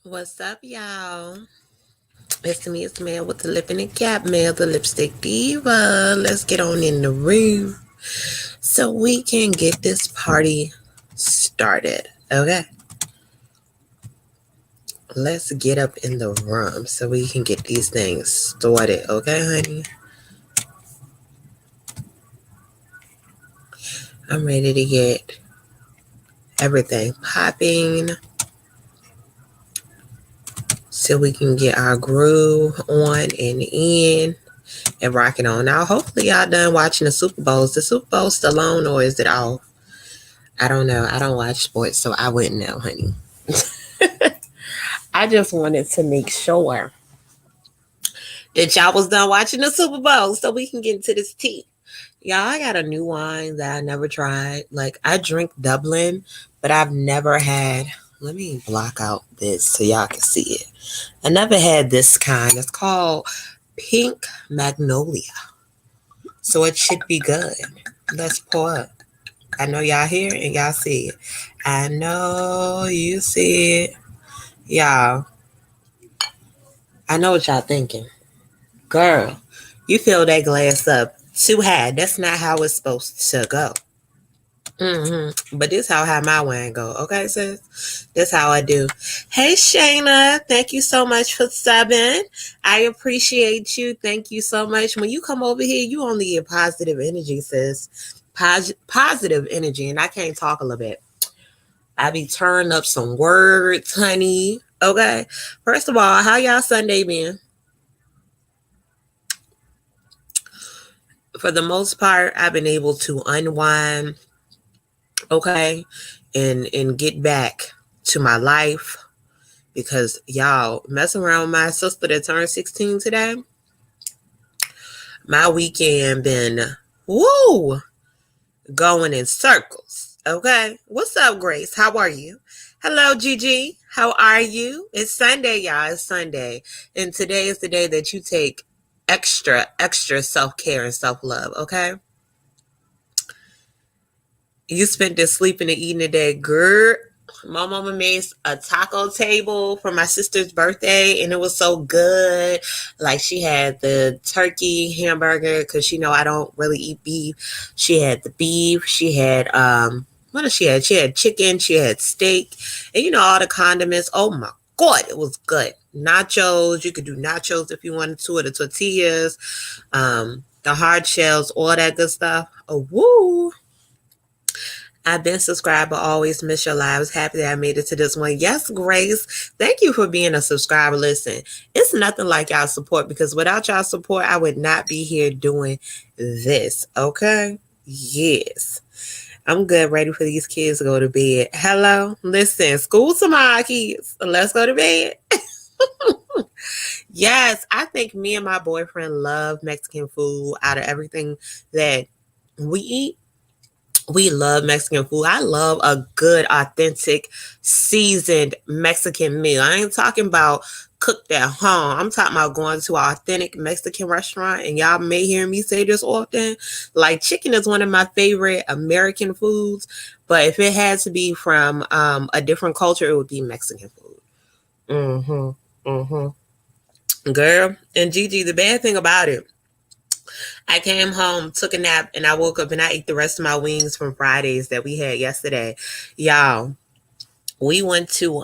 What's up, y'all? It's me, it's Mel with the lip in the cap, Mel, the lipstick diva. Let's get on in the room so we can get this party started. Okay, let's get up in the room so we can get these things started. Okay, honey, I'm ready to get everything popping so we can get our groove on and in and rocking on. Now, hopefully, y'all done watching the Super Bowl. Is the Super Bowl still on or is it off? I don't know. I don't watch sports, so I wouldn't know, honey. I just wanted to make sure that y'all was done watching the Super Bowl so we can get into this tea. Y'all, I got a new wine that I never tried. Like, I drink Dublin, but I've never had. Let me block out this so y'all can see it. I never had this kind. It's called Pink Magnolia. So it should be good. Let's pour up. I know y'all hear and y'all see it. I know you see it. Y'all, I know what y'all thinking. Girl, you fill that glass up too high. That's not how it's supposed to go. But this how high my wine go. Okay, sis? That's how I do. Hey, Shayna. Thank you so much for subbing. I appreciate you. Thank you so much. When you come over here, you only get positive energy, sis. Positive energy. And I can't talk a little bit. I be turning up some words, honey. Okay. First of all, how y'all Sunday been? For the most part, I've been able to unwind, okay, and get back to my life because y'all messing around with my sister that turned 16 today. My weekend been woo going in circles. Okay. What's up, Grace? How are you? Hello, Gigi. How are you? It's Sunday, y'all. It's Sunday. And today is the day that you take extra self-care and self-love, okay? You spent this sleeping and eating today, girl. My mama made a taco table for my sister's birthday, and it was so good. Like, she had the turkey hamburger because she know I don't really eat beef. She had the beef. She had what did she had? She had chicken. She had steak, and all the condiments. Oh my god, it was good. Nachos. You could do nachos if you wanted to, or the tortillas, the hard shells, all that good stuff. Oh woo! I've been subscribed, but always miss your lives. Happy that I made it to this one. Yes, Grace. Thank you for being a subscriber. Listen, it's nothing like y'all support because without y'all support, I would not be here doing this. Okay? Yes. I'm good, ready for these kids to go to bed. Hello? Listen, school tomorrow, kids. Let's go to bed. Yes, I think me and my boyfriend love Mexican food out of everything that we eat. We love Mexican food. I love a good, authentic, seasoned Mexican meal. I ain't talking about cooked at home. I'm talking about going to an authentic Mexican restaurant. And y'all may hear me say this often. Like, chicken is one of my favorite American foods. But if it had to be from a different culture, it would be Mexican food. Mm-hmm. Mm-hmm. Girl. And Gigi, the bad thing about it, I came home, took a nap, and I woke up and I ate the rest of my wings from Fridays that we had yesterday. Y'all, we went to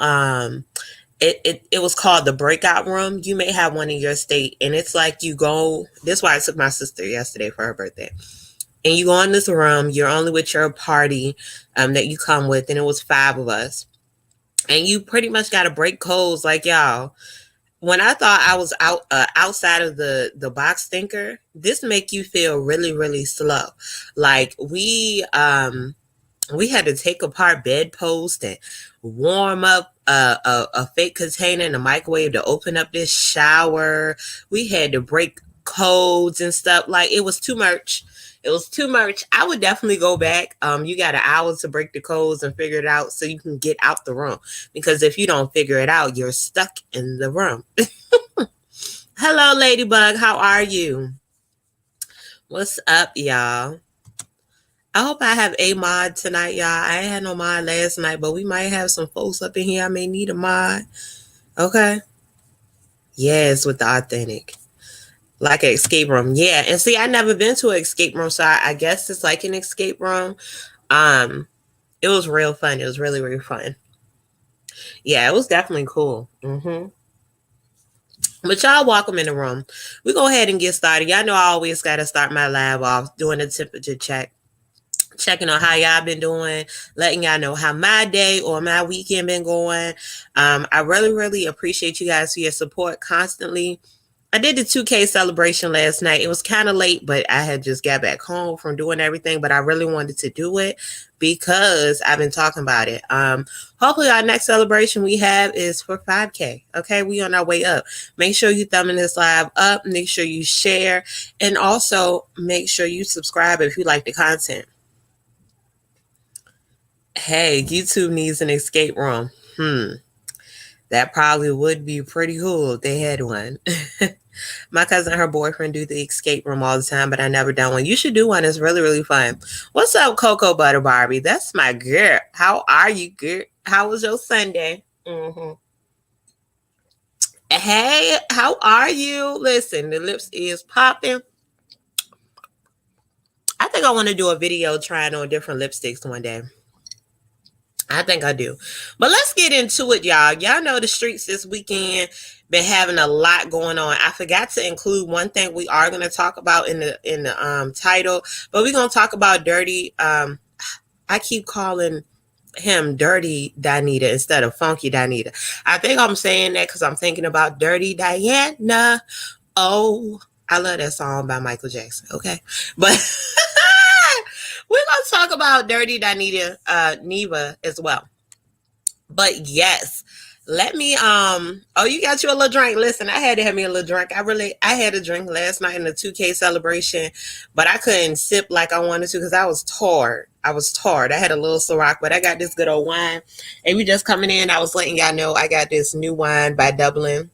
it was called the breakout room. You may have one in your state, and it's like you go. This is why I took my sister yesterday for her birthday. And you go in this room, you're only with your party that you come with, and it was 5 of us. And you pretty much got to break codes like y'all. When I thought I was outside of the box thinker, this make you feel really, really slow. Like, we had to take apart bedpost and warm up a fake container in the microwave to open up this shower. We had to break codes and stuff. Like, it was too much. It was too much. I would definitely go back. You got an hour to break the codes and figure it out so you can get out the room. Because if you don't figure it out, you're stuck in the room. Hello, Ladybug. How are you? What's up, y'all? I hope I have a mod tonight, y'all. I ain't had no mod last night, but we might have some folks up in here. I may need a mod. Okay. Yes, with the authentic. Like an escape room. Yeah. And see, I never been to an escape room, so I guess it's like an escape room. It was real fun. It was really, really fun. Yeah, it was definitely cool. But y'all welcome in the room. We go ahead and get started. Y'all know I always got to start my live off doing a temperature check. Checking on how y'all been doing, letting y'all know how my day or my weekend been going. I really, really appreciate you guys for your support constantly. I did the 2K celebration last night. It was kind of late, but I had just got back home from doing everything. But I really wanted to do it because I've been talking about it. Hopefully our next celebration we have is for 5K. Okay, we on our way up. Make sure you thumbing this live up. Make sure you share, and also make sure you subscribe if you like the content. Hey, YouTube needs an escape room. That probably would be pretty cool if they had one. My cousin and her boyfriend do the escape room all the time, but I never done one. You should do one. It's really, really fun. What's up, Cocoa Butter Barbie? That's my girl. How are you, girl? How was your Sunday? Hey, how are you? Listen, the lips is popping. I think I want to do a video trying on different lipsticks one day. I think I do. But let's get into it, y'all. Y'all know the streets this weekend been having a lot going on. I forgot to include one thing we are going to talk about in the title, but we're going to talk about Dirty. I keep calling him Dirty Dinita instead of Funky Dinita. I think I'm saying that because I'm thinking about Dirty Diana. Oh, I love that song by Michael Jackson. Okay, but we're going to talk about Dirty Dinita Neva as well. But yes, let me oh, you got you a little drink. Listen, I had to have me a little drink. I had a drink last night in the 2K celebration, but I couldn't sip like I wanted to because I was tired. I had a little Ciroc, but I got this good old wine. And we just coming in, I was letting y'all know I got this new wine by Dublin.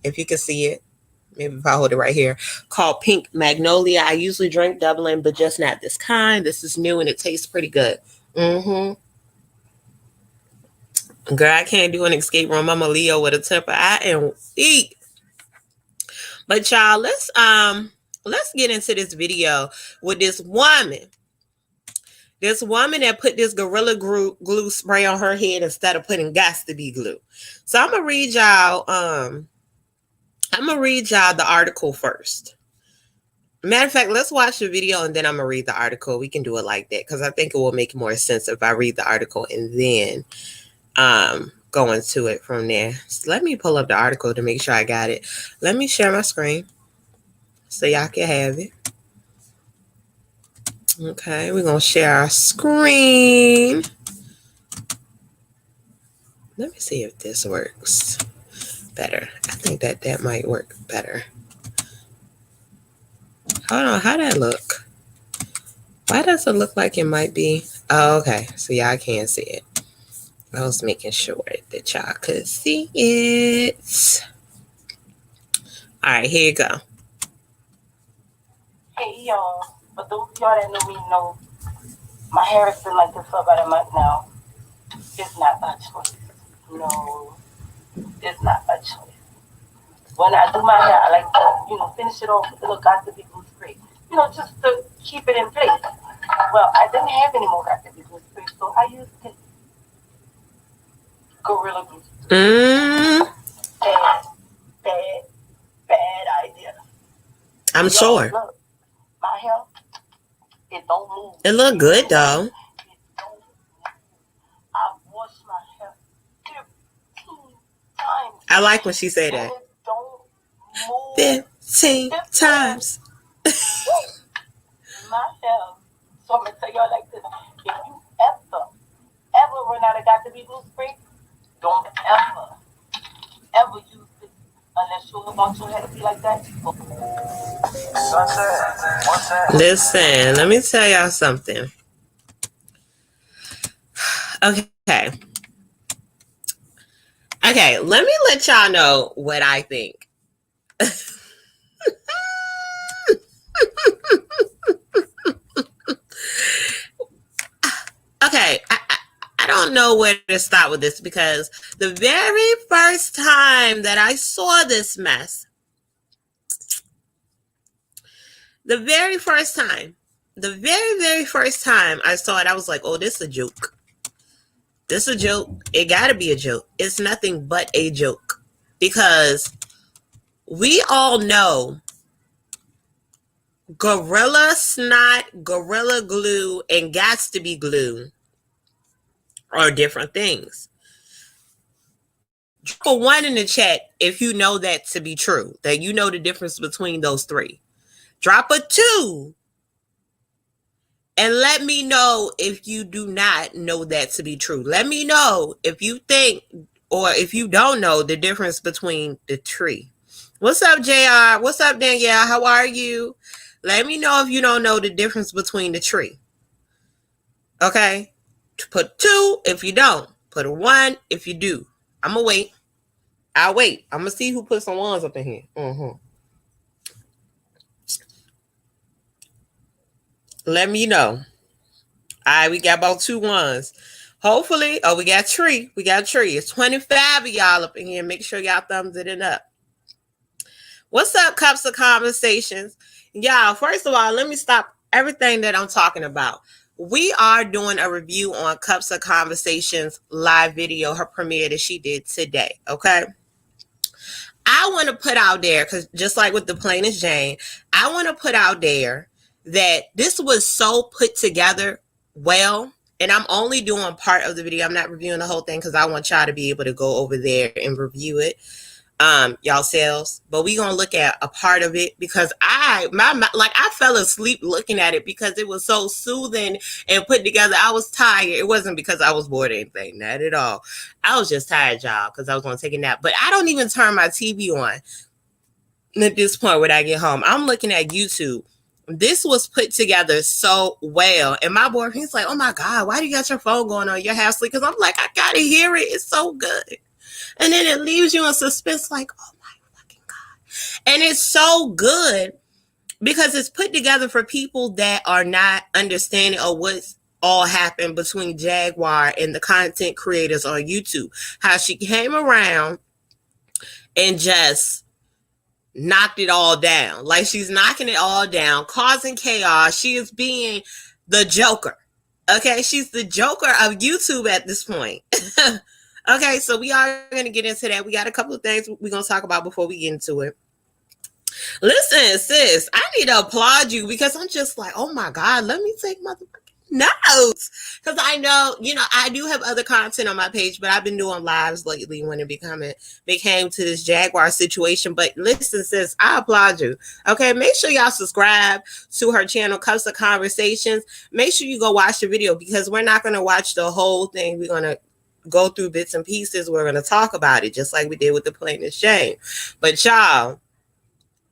If you can see it. Maybe if I hold it right here, called Pink Magnolia. I usually drink Dublin, but just not this kind. This is new and it tastes pretty good. Girl, I can't do an escape room. I'm a Leo with a temper. I am weak. But y'all, let's get into this video with this woman. This woman that put this Gorilla glue spray on her head instead of putting gas to be glue. So I'm gonna read y'all. The article first. Matter of fact, let's watch the video and then I'm gonna read the article. We can do it like that because I think it will make more sense if I read the article and then go into it from there. So let me pull up the article to make sure I got it. Let me share my screen so y'all can have it. Okay, we're gonna share our screen. Let me see if this works better. I think that might work better. Hold on, how'd that look? Why does it look like it might be? Oh, okay, so y'all can't see it. I was making sure that y'all could see it. All right, here you go. Hey, y'all. For those of y'all that know me know my hair has been like this for about a month now. It's not a choice. No, it's not a choice. When I do my hair, I like to, finish it off with a little got to be glue spray. Just to keep it in place. Well, I didn't have any more got to be glue spray, so I used this Gorilla Glue. Bad idea. I'm sure. Look, my hair, it don't move. It look good though. It don't move. I've washed my hair 15 times. I like when she say that. And it don't move. 15 times. My hair. So I'm gonna tell y'all like this. If you ever run out of got to be glue spray, don't ever use it unless you want your hair to be like that. Listen, let me tell y'all something. Okay, let me let y'all know what I think. Okay, I don't know where to start with this because the very first time that I saw this mess, the very first time I saw it, I was like, oh, this is a joke. This is a joke. It gotta be a joke. It's nothing but a joke. Because we all know Gorilla Snot, Gorilla Glue, and Gots to Be Glue are different things. Drop a 1 in the chat if you know that to be true, that you know the difference between those three. Drop a 2 and let me know if you do not know that to be true. Let me know if you think or if you don't know the difference between the tree. What's up, JR? What's up, Danielle? How are you? Let me know if you don't know the difference between the tree. Okay? Put 2 if you don't. Put a 1 if you do. I'm going to wait. I'll wait. I'm going to see who put some 1s up in here. Let me know. All right, we got about 2 1s. Hopefully, we got tree. It's 25 of y'all up in here. Make sure y'all thumbs it up. What's up, Cups of Conversations? Y'all, first of all, let me stop everything that I'm talking about. We are doing a review on Cups of Conversations live video, her premiere that she did today, okay? I want to put out there, because just like with the Plain as Jane, I want to put out there that this was so put together well, and I'm only doing part of the video. I'm not reviewing the whole thing because I want y'all to be able to go over there and review it y'all selves, but we gonna look at a part of it because I fell asleep looking at it because it was so soothing and put together. I was tired. It wasn't because I was bored or anything, not at all. I was just tired, y'all, because I was gonna take a nap. But I don't even turn my TV on at this point when I get home. I'm looking at YouTube. This was put together so well, and my boyfriend's like, "Oh my God, why do you got your phone going on? You're half asleep." Because I'm like, I gotta hear it. It's so good. And then it leaves you in suspense like, oh my fucking God. And it's so good because it's put together for people that are not understanding of what's all happened between Jaguar and the content creators on YouTube. How she came around and just knocked it all down. Like she's knocking it all down, causing chaos. She is being the Joker. Okay, she's the Joker of YouTube at this point. Okay, so we are going to get into that. We got a couple of things we're going to talk about before we get into it. Listen, sis, I need to applaud you because I'm just like, oh my God, let me take motherfucking notes. Because I know, I do have other content on my page, but I've been doing lives lately when it became to this Jaguar situation. But listen, sis, I applaud you. Okay, make sure y'all subscribe to her channel, Cups of Conversations. Make sure you go watch the video because we're not going to watch the whole thing. We're going to go through bits and pieces. We're going to talk about it just like we did with the Plain as Jane. But y'all,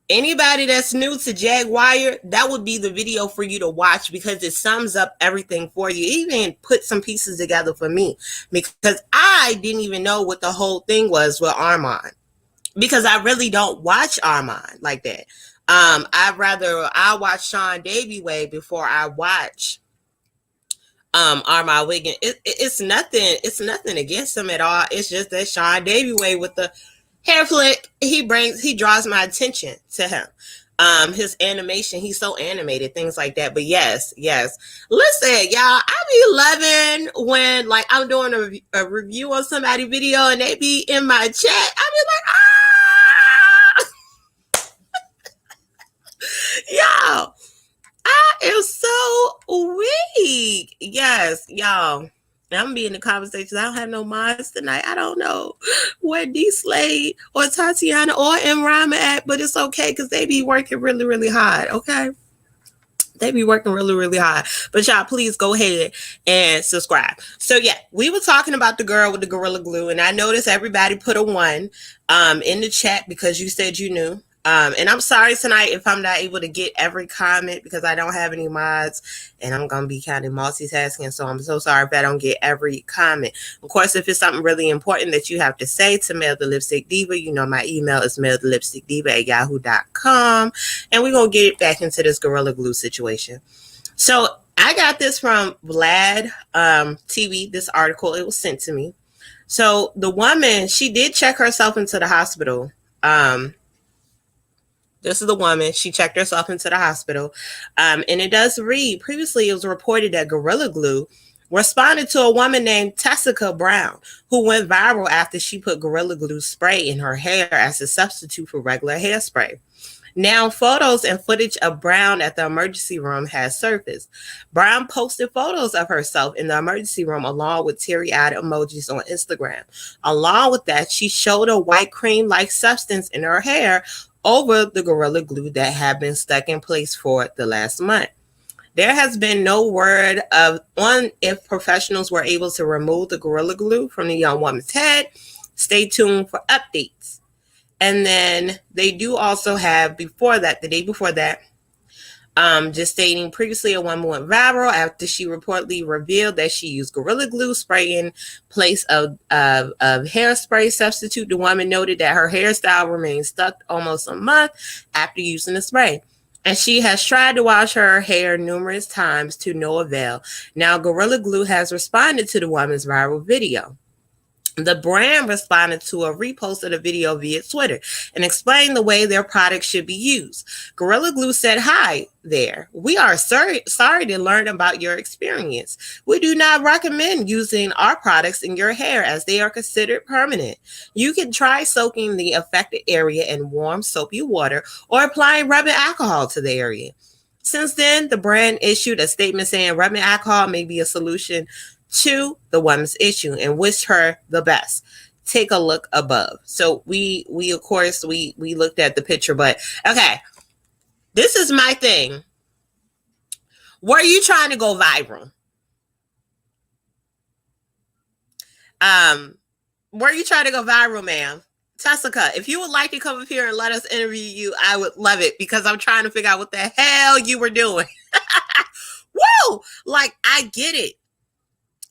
anybody that's new to Jaguar, that would be the video for you to watch because it sums up everything for you. Even put some pieces together for me because I didn't even know what the whole thing was with Armand because I really don't watch Armand like that. I watch Sean Davy way before I watch Armand Wiggin. It's nothing against him at all. It's just that Sean Davy way with the hair flick, he draws my attention to him. His animation, he's so animated, things like that. But yes. Listen, y'all, I be loving when like I'm doing a review on somebody's video and they be in my chat. I be like, y'all. I am so weak. Yes, y'all. I'm be in the conversation. I don't have no minds tonight. I don't know where D Slade or Tatiana or M. Rama at, but it's okay because they be working really, really hard. Okay. They be working really, really hard. But y'all, please go ahead and subscribe. So yeah, we were talking about the girl with the Gorilla Glue, and I noticed everybody put a 1 in the chat because you said you knew. And I'm sorry tonight if I'm not able to get every comment because I don't have any mods and I'm going to be kind of multitasking. So I'm so sorry if I don't get every comment. Of course, if it's something really important that you have to say to Melthelipstickdiva, my email is meldoesit@yahoo.com. And we're going to get it back into this Gorilla Glue situation. So I got this from Vlad TV, this article. It was sent to me. So the woman, she did check herself into the hospital. This is the woman. She checked herself into the hospital. And it does read, previously it was reported that Gorilla Glue responded to a woman named Tessica Brown, who went viral after she put Gorilla Glue spray in her hair as a substitute for regular hairspray. Now, photos and footage of Brown at the emergency room has surfaced. Brown posted photos of herself in the emergency room along with teary-eyed emojis on Instagram. Along with that, she showed a white cream-like substance in her hair over the Gorilla Glue that had been stuck in place for the last month. There has been no word on if professionals were able to remove the Gorilla Glue from the young woman's head. Stay tuned for updates. And then they do also have the day before that, just stating previously a woman went viral after she reportedly revealed that she used Gorilla Glue spray in place of hairspray substitute. The woman noted that her hairstyle remained stuck almost a month after using the spray. And she has tried to wash her hair numerous times to no avail. Now, Gorilla Glue has responded to the woman's viral video. The brand responded to a repost of the video via Twitter and explained the way their product should be used. Gorilla Glue said, "Hi there. We are sorry to learn about your experience. We do not recommend using our products in your hair as they are considered permanent. You can try soaking the affected area in warm soapy water or applying rubbing alcohol to the area." Since then, the brand issued a statement saying rubbing alcohol may be a solution to the woman's issue and wish her the best. Take a look above. So we of course we looked at the picture, but okay, this is my thing. Were you trying to go viral? Were you trying to go viral, ma'am? Tessica, if you would like to come up here and let us interview you, I would love it because I'm trying to figure out what the hell you were doing. Woo! Like, I get it.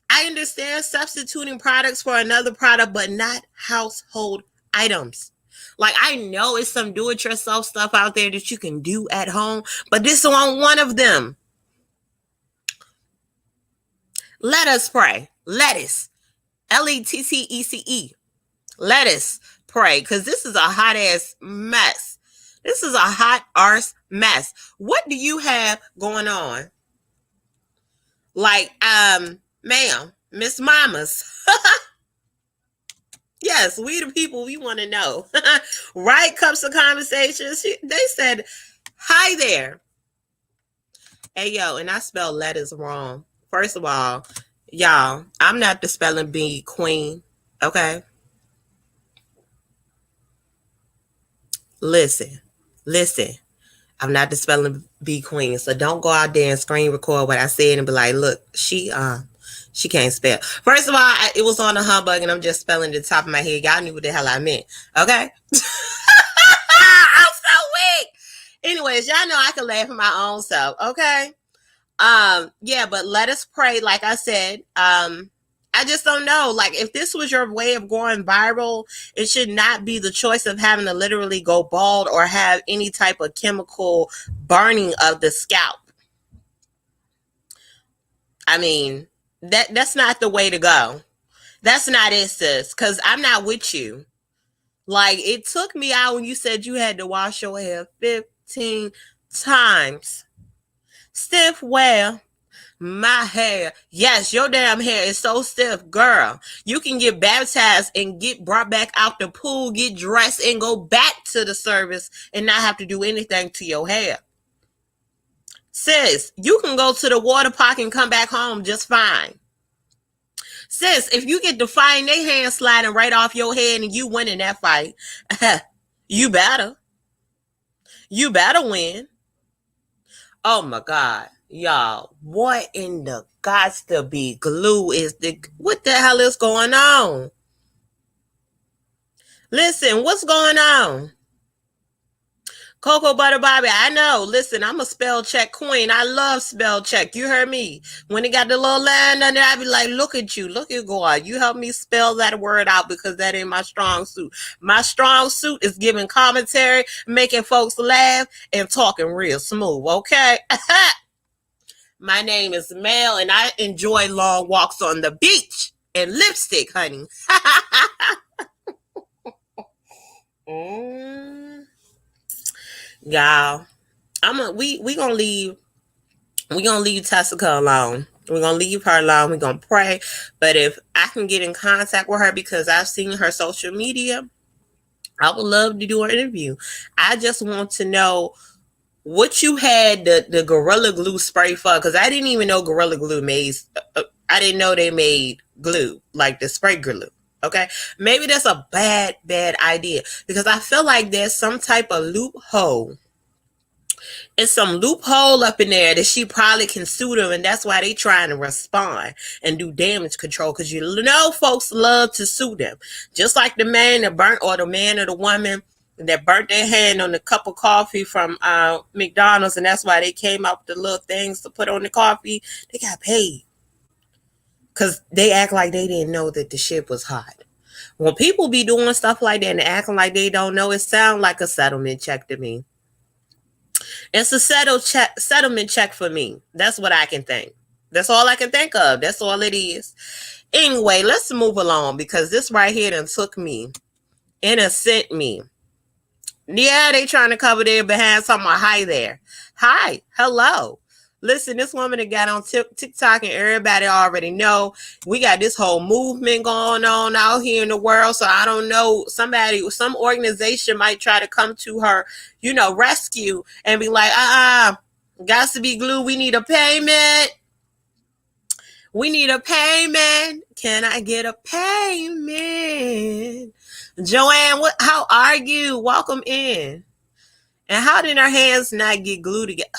I understand substituting products for another product, but not household items. Like, I know it's some do-it-yourself stuff out there that you can do at home, but this is one of them. Let us pray. Lettuce. Lettece. Lettuce. Pray, because this is a hot-ass mess. This is a hot-arse mess. What do you have going on? Like, ma'am, Miss Mamas. Yes, we the people, we want to know. Right Cups of Conversations. They said, "Hi there." Hey, yo, and I spelled letters wrong. First of all, y'all, I'm not the spelling bee queen, okay? Listen. I'm not the spelling bee queen, so don't go out there and screen record what I said and be like, "Look, she can't spell." First of all, it was on a humbug, and I'm just spelling the top of my head. Y'all knew what the hell I meant, okay? I'm so weak. Anyways, y'all know I can laugh at my own self, okay? Yeah, but let us pray. Like I said, I just don't know. Like, if this was your way of going viral, it should not be the choice of having to literally go bald or have any type of chemical burning of the scalp. I mean, that's not the way to go. That's not it, sis, because I'm not with you. Like, it took me out when you said you had to wash your hair 15 times. Stiff, well, my hair. Yes, your damn hair is so stiff, girl. You can get baptized and get brought back out the pool, get dressed, and go back to the service and not have to do anything to your hair. Sis, you can go to the water park and come back home just fine. Sis, if you get to find their hand sliding right off your head and you win in that fight, you better win. Oh my God. Y'all, what in the gots to be glue is what the hell is going on? Listen, what's going on? Cocoa Butter Bobby, I know. Listen, I'm a spell check queen. I love spell check. You heard me. When it got the little line under, I be like, look at you. Look at God. You help me spell that word out because that ain't my strong suit. My strong suit is giving commentary, making folks laugh, and talking real smooth, okay? My name is Mel, and I enjoy long walks on the beach and lipstick, honey. Y'all, we gonna leave. We gonna leave Tessica alone. We're gonna leave her alone. We're gonna pray. But if I can get in contact with her because I've seen her social media, I would love to do an interview. I just want to know what you had the Gorilla Glue spray for, because I didn't even know Gorilla Glue made. I didn't know they made glue, like the spray glue. Okay, maybe that's a bad idea, because I feel like there's some type of loophole. It's some loophole up in there that she probably can sue them, and that's why they trying to respond and do damage control, because you know folks love to sue them. Just like the man that burnt, or the man or the woman that burnt their hand on the cup of coffee from McDonald's, and that's why they came up with the little things to put on the coffee. They got paid because they act like they didn't know that the shit was hot. When people be doing stuff like that and acting like they don't know, it sounds like a settlement check to me. It's a settlement check for me. That's what I can think. That's all I can think of. That's all it is. Anyway, let's move along, because this right here done took me. It sent me. Yeah, they trying to cover their behind talking about hi there. Hi, hello. Listen, this woman that got on TikTok, and everybody already know we got this whole movement going on out here in the world. So I don't know, some organization might try to come to her, rescue, and be like, got to be glue. We need a payment. We need a payment. Can I get a payment? Joanne, how are you? Welcome in. And how did her hands not get glued together?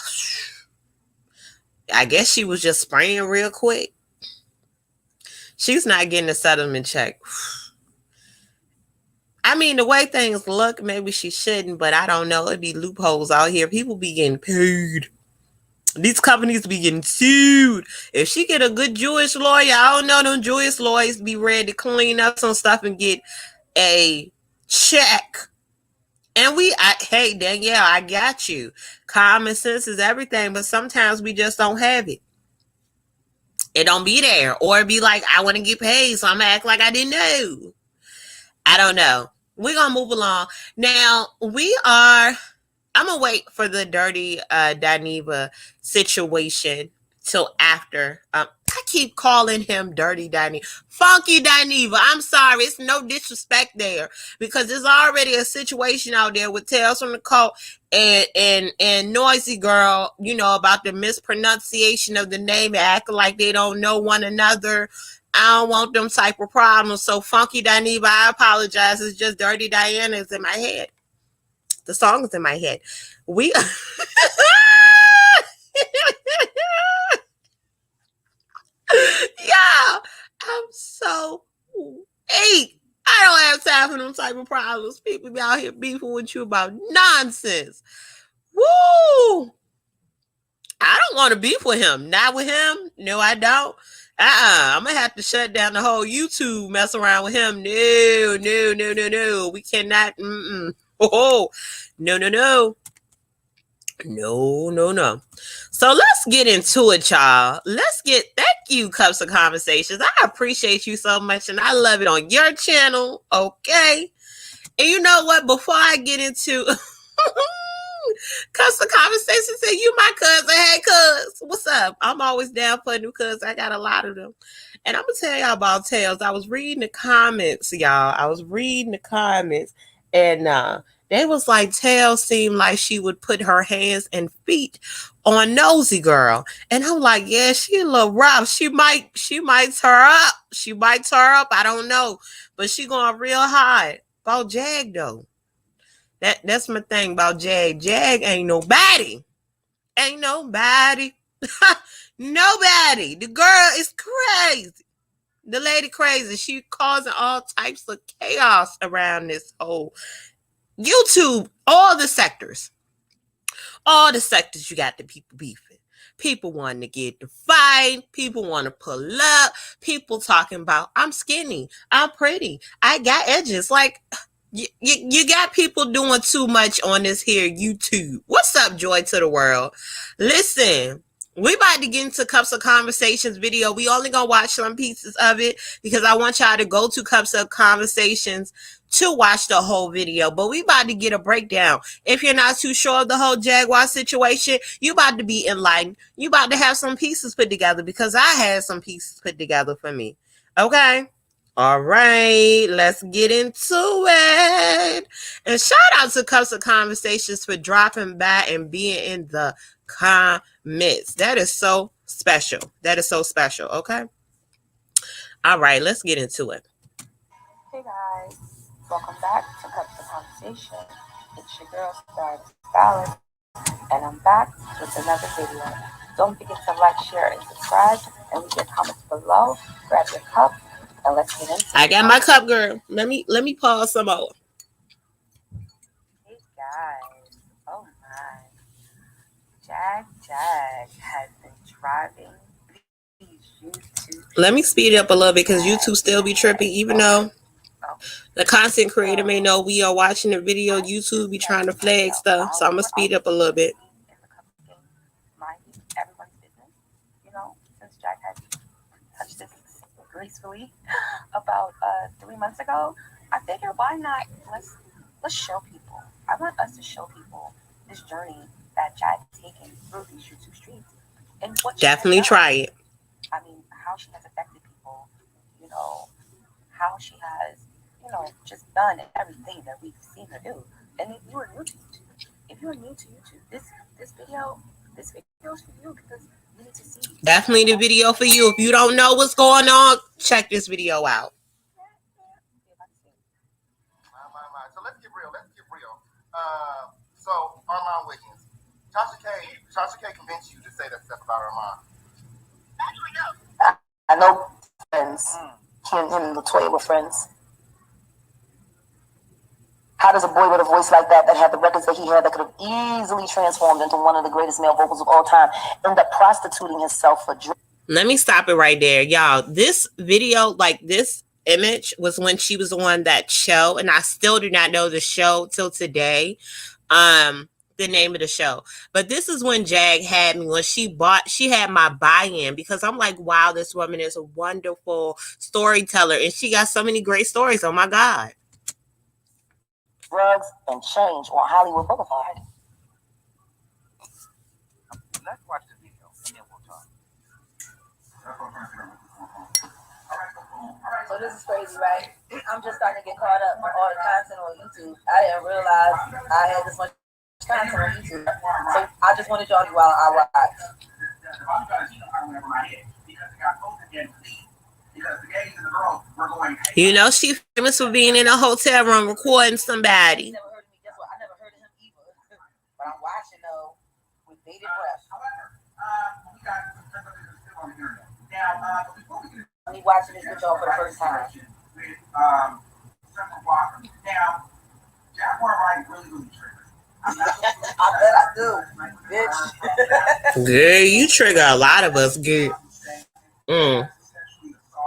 I guess she was just spraying real quick. She's not getting a settlement check. I mean, the way things look, maybe she shouldn't, but I don't know. It'd be loopholes out here. People be getting paid. These companies be getting sued. If she get a good Jewish lawyer, I don't know, them Jewish lawyers be ready to clean up some stuff and get a check. And hey, Danielle, I got you. Common sense is everything, but sometimes we just don't have it. It don't be there. Or it be like, I want to get paid, so I'm going to act like I didn't know. I don't know. We're going to move along. Now, I'm going to wait for the Dirty Dineva situation till after. I keep calling him Dirty Dineva. Funky Dineva. I'm sorry. It's no disrespect there, because there's already a situation out there with Tales from the Cult and Noisy Girl, about the mispronunciation of the name, acting like they don't know one another. I don't want them type of problems. So Funky Dineva, I apologize. It's just Dirty Diana is in my head. The song is in my head. Yeah, I'm so weak. I don't have time for them type of problems. People be out here beefing with you about nonsense. Woo! I don't want to beef with him. Not with him. No, I don't. I'm going to have to shut down the whole YouTube, mess around with him. No. We cannot. Oh, no. No. So let's get into it, y'all. Thank you, Cups of Conversations. I appreciate you so much, and I love it on your channel, okay? And you know what? Before I get into Cups of Conversations, say you my cousin. Hey, cuz, what's up? I'm always down for new cuz. I got a lot of them. And I'm going to tell y'all about Tales. I was reading the comments, y'all. And they was like, Tales seemed like she would put her hands and feet on Nosy Girl. And I'm like, yeah, she a little rough. She might tear up. I don't know. But she going real high. About Jag, though. That's my thing about Jag. Jag ain't nobody. Nobody. The girl is crazy. The lady crazy. She causing all types of chaos around this whole YouTube. All the sectors you got the people beefing. People wanting to get the fight. People want to pull up. People talking about, I'm skinny. I'm pretty. I got edges. Like, you got people doing too much on this here YouTube. What's up, Joy to the World? Listen, We about to get into Cups of Conversations video. We only gonna watch some pieces of it because I want y'all to go to Cups of Conversations to watch the whole video. But we about to get a breakdown. If you're not too sure of the whole Jaguar situation, you about to be enlightened. You about to have some pieces put together because I had some pieces put together for me. Okay? All right, let's get into it. And shout out to Cups of Conversations for dropping by and being in the comments. That is so special. That is so special. Okay. All right, let's get into it. Hey guys, welcome back to Cups of Conversation. It's your girl Stero, and I'm back with another video. Don't forget to like, share, and subscribe, and leave your comments below. Grab your cup, and let's get into it. I got my cup, girl. Let me pause some more. Hey guys, oh my, Jag has been driving these YouTube. Let me speed it up a little bit because YouTube still be tripping, even though the content creator may know we are watching the video. YouTube be trying to flag stuff, so I'm gonna speed it up a little bit. Minding everyone's business, you know, since Jag had touched this gracefully about 3 months ago, I figured why not let's show people. I want us to show people this journey that Jag has taken through these YouTube streets and what definitely try it. I mean, how she has affected people, you know, how she has, you know, just done everything that we've seen her do. And if you are new to YouTube, this video is for you because you need to see. Definitely the video for you. If you don't know what's going on, check this video out. So let's get real. So Armand Wiggins, Tasha K convinced you to say that stuff about Armand. Actually, no. I know friends. Him and Latoya were friends. How does a boy with a voice like that had the records that he had, that could have easily transformed into one of the greatest male vocals of all time, end up prostituting himself for drugs? Let me stop it right there, y'all. This video, like this image, was when she was on that show, and I still do not know the show till today. The name of the show. But this is when Jag had me, when she had my buy-in, because I'm like, wow, this woman is a wonderful storyteller and she got so many great stories. Oh my God. Drugs and change on Hollywood Boulevard. Let's watch the video and then we'll talk. So this is crazy, right? I'm just starting to get caught up on all the content on YouTube. I didn't realize I had this much content on YouTube. So I just wanted y'all to while I watch. You know, she's famous for being in a hotel room recording somebody. I never heard of him either. But I'm watching though with bated breath. Me watching this with y'all for the first time. Now, Jaguar Wright really triggers. I bet I do, bitch. Girl, you trigger a lot of us, girl.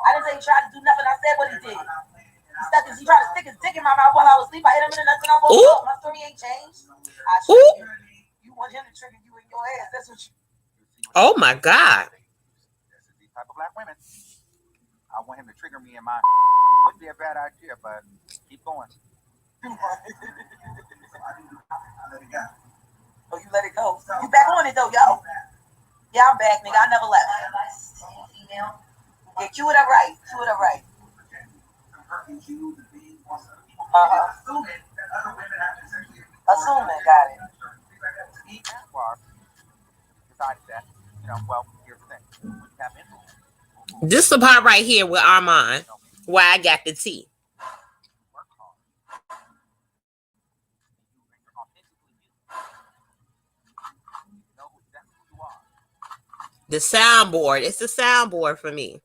I didn't say he tried to do nothing. I said what he did. He tried to stick his dick in my mouth while I was asleep. I hit him in the nuts and I woke up. My story ain't changed. I trigger you. You want him to trigger you in your ass. That's what you. Oh my God. This is these type of black women. I want him to trigger me in my. Wouldn't be a bad idea, but keep going. Oh, you let it go. You back on it though, yo. Yeah, I'm back, nigga. I never left. Yeah, cue it up right. Assuming, got it. Decided that, well, here's the thing. This is the part right here with Armand, where I got the tea. The soundboard. It's the soundboard for me.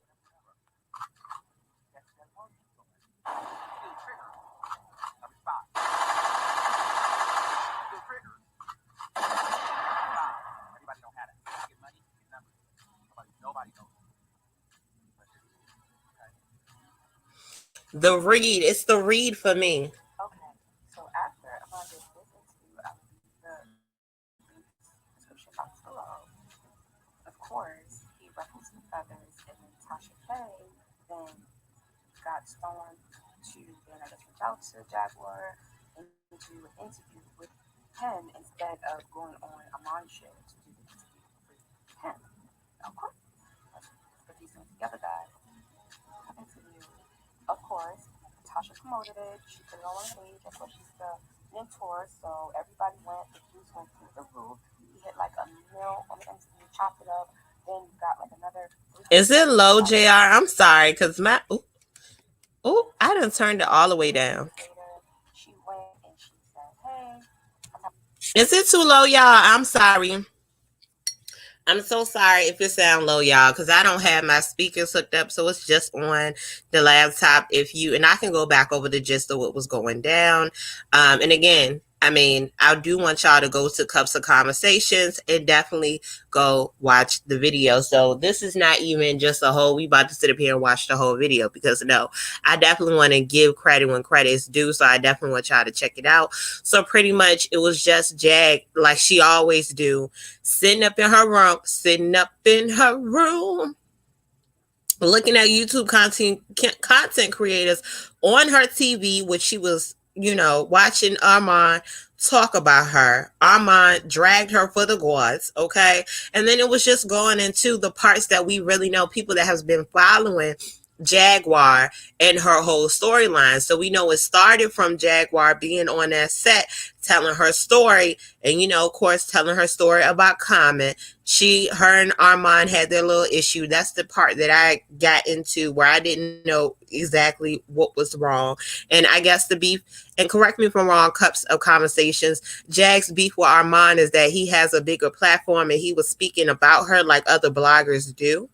The read. It's the read for me. Okay. So after I'm gonna just listen to the description box below. Of Tasha K then got Storm to then I guess reach out to Jaguar and do an interview with him instead of going on Amon's show to do the interview with him. Of course, let's put these things together, guys. Interview. Of course, Tasha promoted it. She put it on her page. Of course, she's the mentor, so everybody went. The views went through the roof. He hit like a mil on the interview, chopped it up. Then you got like another. Is it low, JR? I'm sorry, because my. Oh, I done turned it all the way down. She went and she said, hey. Is it too low, y'all? I'm sorry. I'm so sorry if it sound low, y'all, because I don't have my speakers hooked up, so it's just on the laptop. And I can go back over the gist of what was going down. And again, I mean, I do want y'all to go to Cups of Conversations and definitely go watch the video. So this is not even just we about to sit up here and watch the whole video, because no, I definitely want to give credit when credit is due. So I definitely want y'all to check it out. So pretty much it was just Jag, like she always do, sitting up in her room, looking at YouTube content creators on her TV, which she was, watching Armand talk about her. Armand dragged her for the gods, okay? And then it was just going into the parts that we really know, people that has been following Jaguar and her whole storyline. So we know it started from Jaguar being on that set, telling her story, and of course, telling her story about Common. Her and Armand had their little issue. That's the part that I got into where I didn't know exactly what was wrong. And I guess the beef, and correct me if I'm wrong, Cups of Conversations, Jag's beef with Armand is that he has a bigger platform and he was speaking about her like other bloggers do.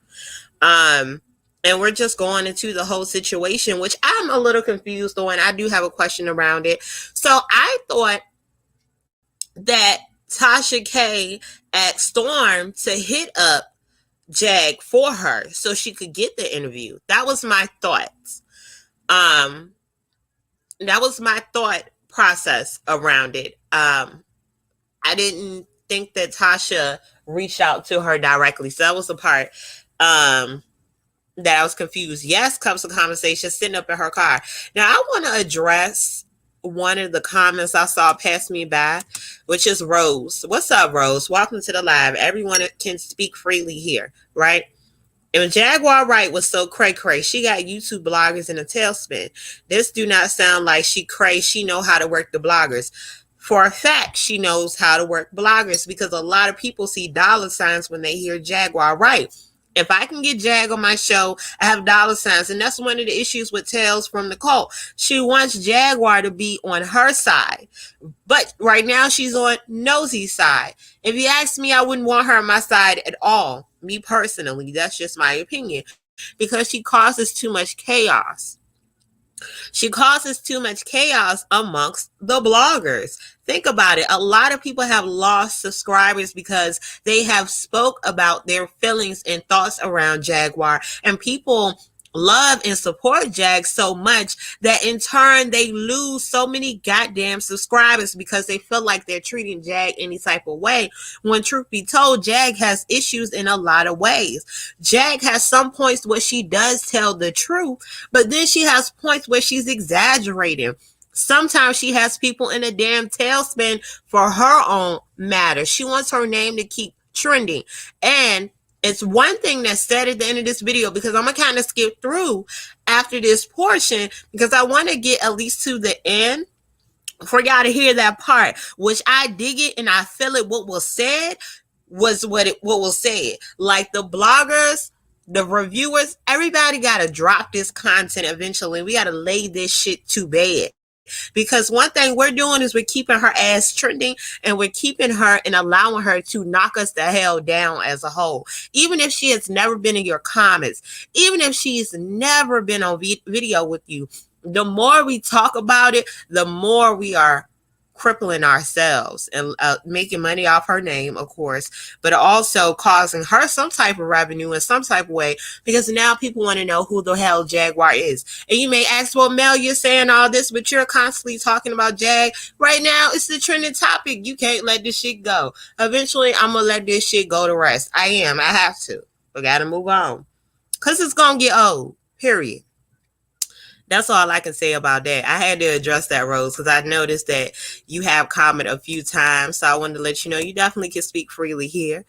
And we're just going into the whole situation, which I'm a little confused on. I do have a question around it. So I thought that Tasha K asked Storm to hit up Jag for her so she could get the interview. That was my thoughts. That was my thought process around it. I didn't think that Tasha reached out to her directly. So that was the part that I was confused. Yes, Cups of Conversation, sitting up in her car. Now, I want to address one of the comments I saw pass me by, which is Rose. What's up, Rose? Welcome to the live. Everyone can speak freely here, right? And Jaguar Wright was so cray-cray. She got YouTube bloggers in a tailspin. This do not sound like she cray. She know how to work the bloggers. For a fact, she knows how to work bloggers, because a lot of people see dollar signs when they hear Jaguar Wright. If I can get Jag on my show, I have dollar signs. And that's one of the issues with Tales from the Cult. She wants Jaguar to be on her side. But right now she's on Nosy's side. If you ask me, I wouldn't want her on my side at all. Me personally, that's just my opinion. Because she causes too much chaos. She causes too much chaos amongst the bloggers. Think about it. A lot of people have lost subscribers because they have spoke about their feelings and thoughts around Jaguar, and people love and support Jag so much that in turn they lose so many goddamn subscribers because they feel like they're treating Jag any type of way, when truth be told, Jag has issues in a lot of ways. Jag has some points where she does tell the truth, but then she has points where she's exaggerating. Sometimes she has people in a damn tailspin for her own matter. She wants her name to keep trending. And it's one thing that's said at the end of this video, because I'm going to kind of skip through after this portion because I want to get at least to the end for y'all to hear that part, which I dig it and I feel it. What was said was what was said. Like the bloggers, the reviewers, everybody got to drop this content eventually. We got to lay this shit to bed. Because one thing we're doing is we're keeping her ass trending, and we're keeping her and allowing her to knock us the hell down as a whole. Even if she has never been in your comments, even if she's never been on video with you, the more we talk about it, the more we are crippling ourselves and making money off her name, of course, but also causing her some type of revenue in some type of way, because now people want to know who the hell Jaguar is. And you may ask, well, Mel, you're saying all this, but you're constantly talking about Jag. Right now, it's the trending topic. You can't let this shit go. Eventually, I'm going to let this shit go to rest. I have to. We got to move on. because it's gonna get old. Period. That's all I can say about that. I had to address that, Rose, because I noticed that you have commented a few times. So I wanted to let you know you definitely can speak freely here.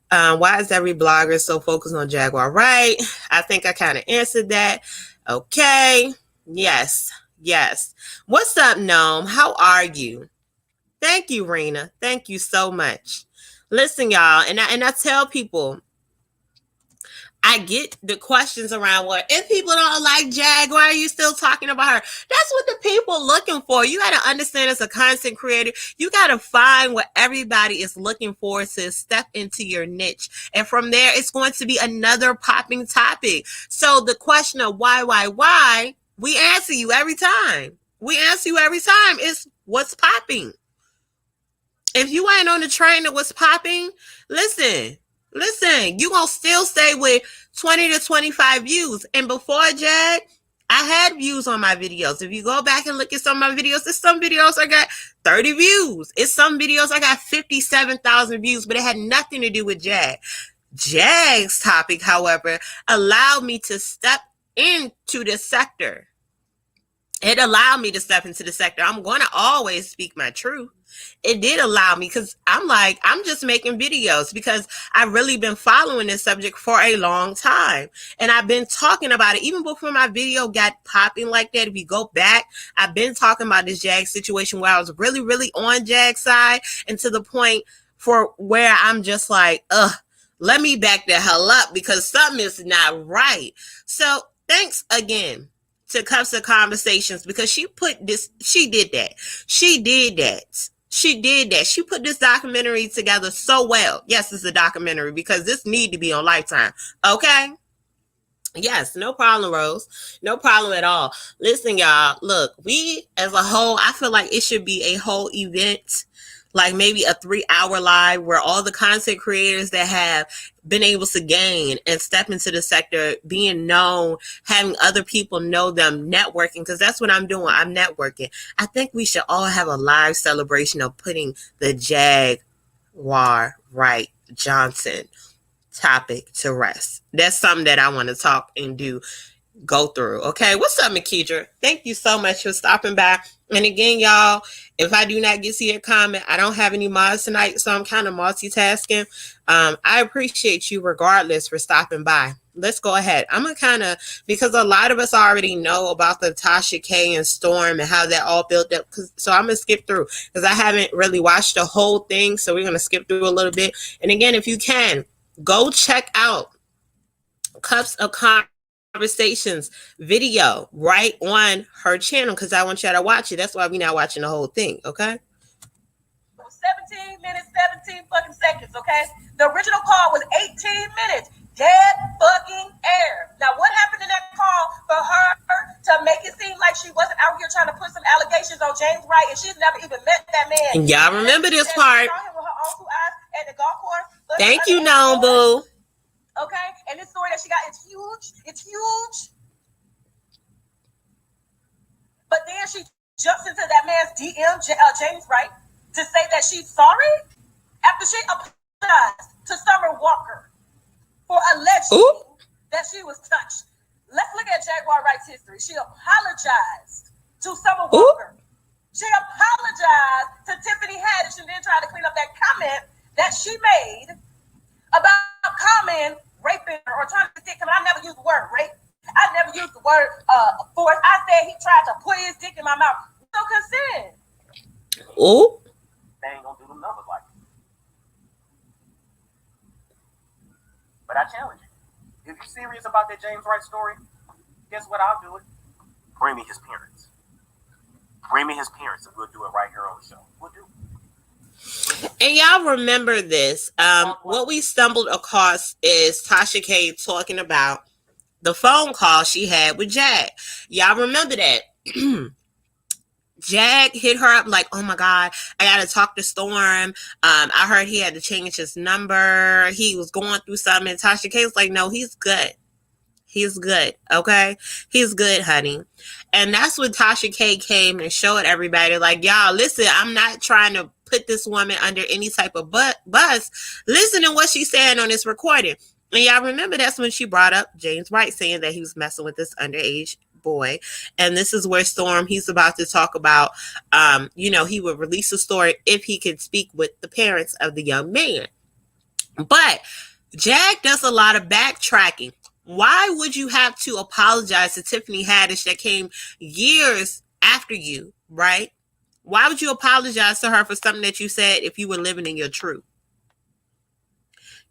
Why is every blogger so focused on Jaguar Wright? I think I kind of answered that. Okay. Yes. Yes. What's up, Gnome? How are you? Thank you, Rena. Thank you so much. Listen, y'all, and I tell people, I get the questions around, well, if people don't like Jag, why are you still talking about her? That's what the people looking for. You got to understand, as a content creator, you got to find what everybody is looking for to step into your niche. And from there, it's going to be another popping topic. So the question of why, we answer you every time. We answer you every time. It's what's popping. If you ain't on the train of what's popping, listen, you gonna still stay with 20 to 25 views. And before Jag, I had views on my videos. If you go back and look at some of my videos, there's some videos I got 30 views. It's some videos I got 57,000 views, but it had nothing to do with Jag. Jag's topic, however, allowed me to step into the sector. It allowed me to step into the sector. I'm going to always speak my truth. It did allow me, because I'm just making videos because I've really been following this subject for a long time. And I've been talking about it even before my video got popping like that. If you go back, I've been talking about this Jag situation where I was really, really on Jag's side, and to the point for where I'm just like, let me back the hell up because something is not right. So thanks again to Cups of Conversations, because she did that. She put this documentary together so well. Yes, it's a documentary because this need to be on Lifetime. Okay? Yes, no problem, Rose. No problem at all. Listen, y'all, look, we as a whole, I feel like it should be a whole event, like maybe a 3-hour live where all the content creators that have been able to gain and step into the sector, being known, having other people know them, networking, because that's what I'm doing. I'm networking. I think we should all have a live celebration of putting the Jaguar Wright Johnson topic to rest. That's something that I want to talk and go through. Okay, what's up, Makidra? Thank you so much for stopping by. And again, y'all, if I do not get to your comment, I don't have any mods tonight, so I'm kind of multitasking. I appreciate you regardless for stopping by. Let's go ahead. I'm going to kind of, because a lot of us already know about the Tasha K and Storm and how that all built up. So I'm going to skip through because I haven't really watched the whole thing. So we're going to skip through a little bit. And again, if you can, go check out Cups of Conversations video right on her channel, because I want y'all to watch it. That's why we're not watching the whole thing, okay? 17 minutes, 17 fucking seconds, okay? The original call was 18 minutes. Dead fucking air. Now, what happened in that call for her to make it seem like she wasn't out here trying to put some allegations on James Wright, and she's never even met that man? And y'all remember this part. Saw him with her own 2 eyes at the golf course. Thank you, Nombu. Okay, and this story that she got is huge. It's huge. But then she jumps into that man's DM, James Wright, to say that she's sorry after she apologized to Summer Walker for alleging that she was touched. Let's look at Jaguar Wright's history. She apologized to Summer Walker. She apologized to Tiffany Haddish and then tried to clean up that comment that she made about Common raping her or trying to stick him. I never used the word rape. I never used the word force. I said he tried to put his dick in my mouth. So consent. They ain't gonna do them numbers like it. But I challenge you. If you're serious about that James Wright story, guess what? I'll do it. Bring me his parents. Bring me his parents, and we'll do it right here on the show. We'll do it. And y'all remember this. What we stumbled across is Tasha K talking about the phone call she had with Jag. Y'all remember that? Jag hit her up like, oh my God, I got to talk to Storm. I heard he had to change his number. He was going through something. And Tasha K was like, no, he's good. He's good. Okay. He's good, honey. And that's when Tasha K came and showed everybody like, y'all, listen, I'm not trying to put this woman under any type of bus. Listen to what she's saying on this recording. And y'all remember that's when she brought up James Wright saying that he was messing with this underage boy. And this is where Storm, he's about to talk about, he would release a story if he could speak with the parents of the young man. But Jag does a lot of backtracking. Why would you have to apologize to Tiffany Haddish that came years after you, right? Why would you apologize to her for something that you said if you were living in your truth?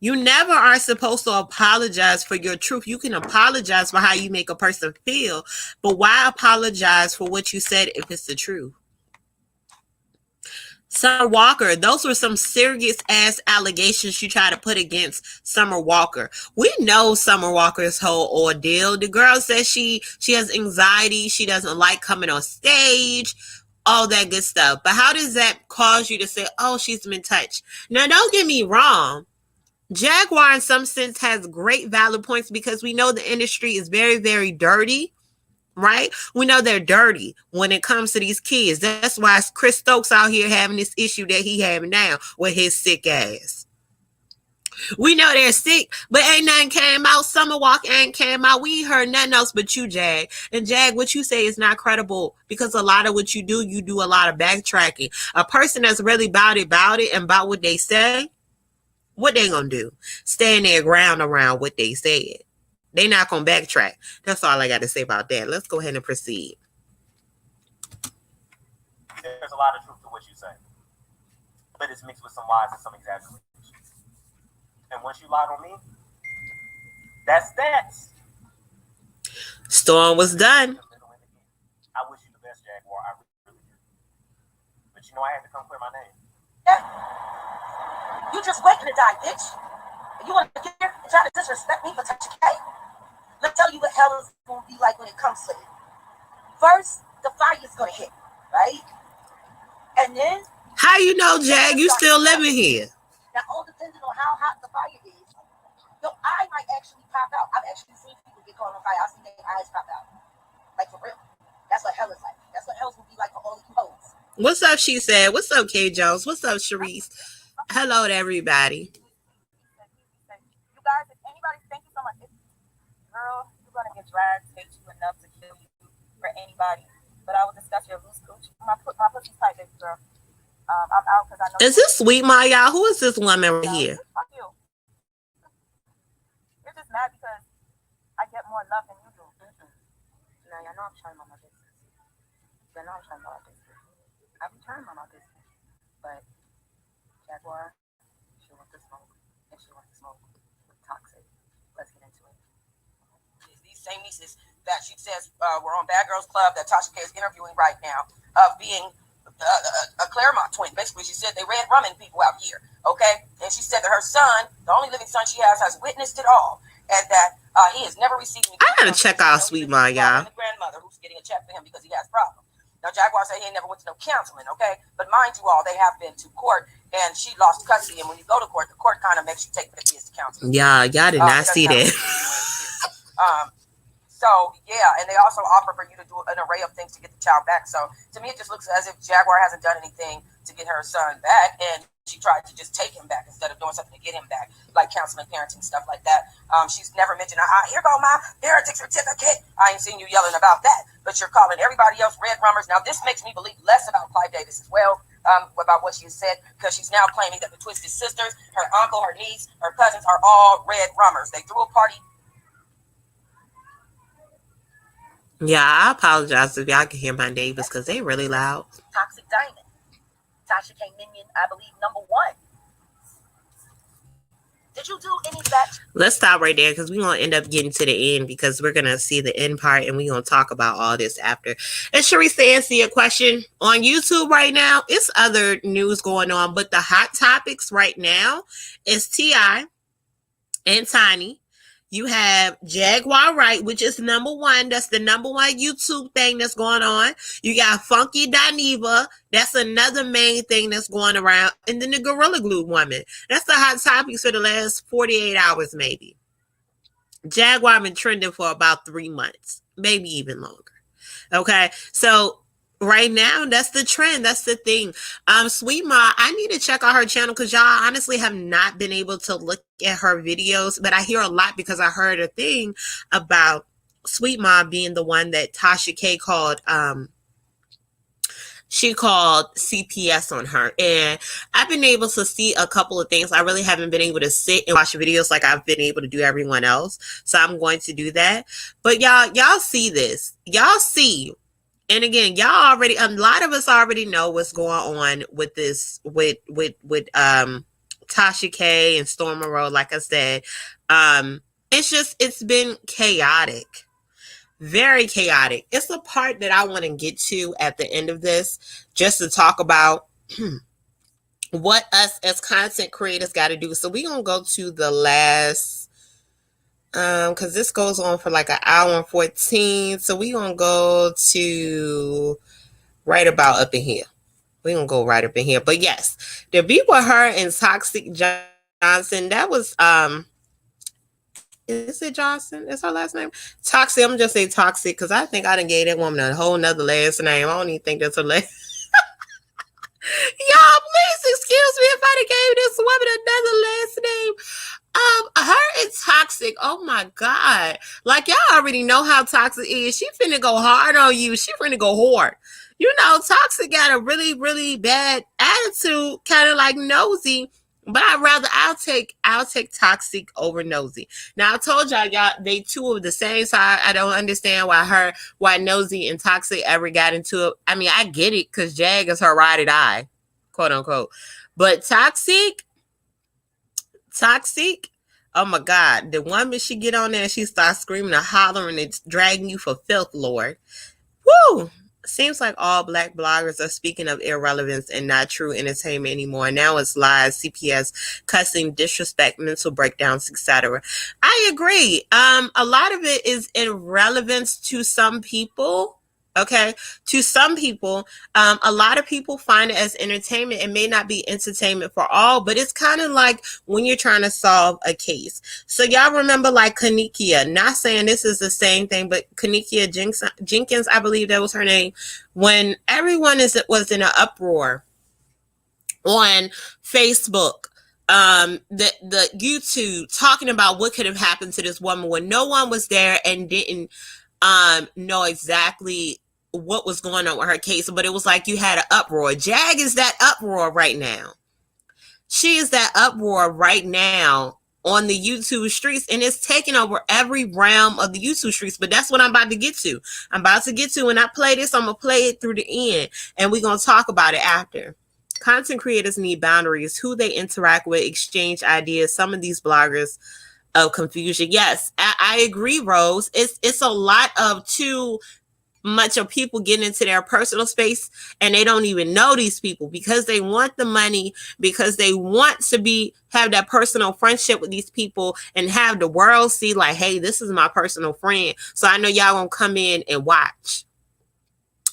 You never are supposed to apologize for your truth. You can apologize for how you make a person feel, but why apologize for what you said if it's the truth? Summer Walker, those were some serious ass allegations you try to put against Summer Walker. We know Summer Walker's whole ordeal. The girl says she has anxiety. She doesn't like coming on stage, all that good stuff. But how does that cause you to say, oh, she's been touched? Now, don't get me wrong. Jaguar, in some sense, has great valid points because we know the industry is very, very dirty. Right? We know they're dirty when it comes to these kids. That's why Chris Stokes out here having this issue that he having now with his sick ass. We know they're sick, but ain't nothing came out. Summer Walker ain't came out. We ain't heard nothing else but you, Jag. And Jag, what you say is not credible because a lot of what you do a lot of backtracking. A person that's really about it and about what they say, what they gonna do? Stand their ground around what they said. They're not going to backtrack. That's all I got to say about that. Let's go ahead and proceed. There's a lot of truth to what you say, but it's mixed with some lies and some exaggerations. And once you lied on me, that's that. Storm was done. I wish you the best, Jaguar. I really do. But you know I had to come clear my name. Yeah. You just waiting to die, bitch. You want to get here and try to disrespect me for touching K? Let me tell you what hell is going to be like when it comes to it. First, the fire is going to hit, right? And then... How you know, Jag? You still living here. Now, all depending on how hot the fire is, your eye might actually pop out. I've actually seen people get caught on fire. I've seen their eyes pop out. Like, for real. That's what hell is like. That's what hell's going to be like for all of you hoes. What's up, she said? What's up, K. Jones? What's up, Sharice? Hello to everybody. You guys, if anybody, thank you so much. Girl, you're going to get dragged, hate you enough to kill you for anybody. But I will discuss your loose cooch. My pussy's tight, baby girl. I'm out because I know... Is this Sweet Maya? Who is this woman right here? Fuck you. You're just mad because I get more love than you do. No, you know I'm trying my business. You know I'm trying my business. I be trying my business. But Jaguar, she wants to smoke. And she wants to smoke with toxic. Let's get into it. These same nieces that she says were on Bad Girls Club that Tasha K is interviewing right now of being a Claremont twin. Basically, she said they red rumming people out here, okay? And she said that her son, the only living son she has witnessed it all, and that he has never received any... I gotta check out Sweet Maya. The grandmother who's getting a check for him because he has problems. Now, Jaguar said he ain't never went to no counseling, okay? But mind you all, they have been to court, and she lost custody, and when you go to court, the court kind of makes you take the kids to counseling. Yeah, y'all did not see that. So, yeah, and they also offer for you to do an array of things to get the child back. So, to me, it just looks as if Jaguar hasn't done anything to get her son back, and she tried to just take him back instead of doing something to get him back, like counseling, parenting, stuff like that. She's never mentioned, here go my parenting certificate. I ain't seen you yelling about that, but you're calling everybody else red rummers. Now, this makes me believe less about Clive Davis as well, about what she said, because she's now claiming that the Twisted Sisters, her uncle, her niece, her cousins are all red rummers. They threw a party. Yeah, I apologize if y'all can hear my neighbors because they really loud. Toxic Diamond. Tasha K. Minion, I believe, #1. Did you do any of that? Let's stop right there because we're going to end up getting to the end because we're going to see the end part and we're going to talk about all this after. And Sharice, to answer your question, on YouTube right now, it's other news going on, but the hot topics right now is T.I. and Tiny. You have Jaguar Wright, which is #1. That's the #1 YouTube thing that's going on. You got Funky Dineva. That's another main thing that's going around. And then the Gorilla Glue woman. That's the hot topics for the last 48 hours, maybe. Jaguar been trending for about 3 months, maybe even longer. Okay, so Right now, that's the trend. That's the thing. Sweet Ma, I need to check out her channel because y'all honestly have not been able to look at her videos, but I hear a lot because I heard a thing about Sweet Ma being the one that Tasha K called she called CPS on her. And I've been able to see a couple of things. I really haven't been able to sit and watch videos like I've been able to do everyone else. So I'm going to do that. But y'all see this. Y'all see. And again, y'all already, a lot of us already know what's going on with this, with Tasha K and Storm Monroe. Like I said, it's been chaotic. Very chaotic. It's a part that I want to get to at the end of this, just to talk about what us as content creators got to do. So we're going to go to the last, because this goes on for like an hour and 14. So we're going to go to right about up in here. We're going to go right up in here. But yes, the beat with her and Toxic Johnson, that was, is it Johnson? Is her last name? Toxic. I'm gonna just say Toxic because I think I done gave that woman a whole nother last name. I don't even think that's her last. Y'all, please excuse me if I done gave this woman another last name. Her and Toxic. Oh my God! Like y'all already know how Toxic is. She finna go hard on you. She finna go hard. You know, Toxic got a really, really bad attitude, kind of like Nosy. But I'll take Toxic over Nosy. Now I told y'all they two of the same side. I don't understand why Nosy and Toxic ever got into it. I mean, I get it because Jag is her ride or die, quote unquote. But Toxic, oh my God, the woman she get on there and she starts screaming and hollering and dragging you for filth, Lord. Woo! Seems like all Black bloggers are speaking of irrelevance and not true entertainment anymore. Now it's lies, CPS, cussing, disrespect, mental breakdowns, etc. I agree. A lot of it is irrelevance to some people. Okay, to some people, a lot of people find it as entertainment. It may not be entertainment for all, but it's kind of like when you're trying to solve a case. So y'all remember like Kanikia, not saying this is the same thing, but Kanikia Jenkins, I believe that was her name, when everyone was in an uproar on Facebook, the YouTube talking about what could have happened to this woman when no one was there and didn't know exactly what was going on with her case, but it was like you had an uproar. Jag is that uproar right now. She is that uproar right now on the YouTube streets, and it's taking over every realm of the YouTube streets. But that's what I'm about to get to. When I play this, I'm going to play it through the end, and we're going to talk about it after. Content creators need boundaries, who they interact with, exchange ideas. Some of these bloggers of confusion. Yes, I agree, Rose. It's a lot of too much of people getting into their personal space and they don't even know these people because they want the money, because they want to have that personal friendship with these people and have the world see like, hey, this is my personal friend. So I know y'all gonna come in and watch.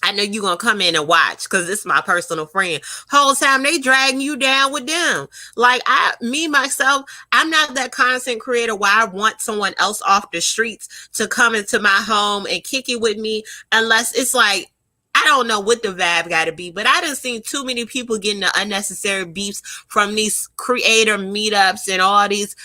I know you're going to come in and watch because this is my personal friend. Whole time they dragging you down with them. Like myself, I'm not that content creator where I want someone else off the streets to come into my home and kick it with me unless it's like, I don't know what the vibe got to be, but I done seen too many people getting the unnecessary beefs from these creator meetups and all these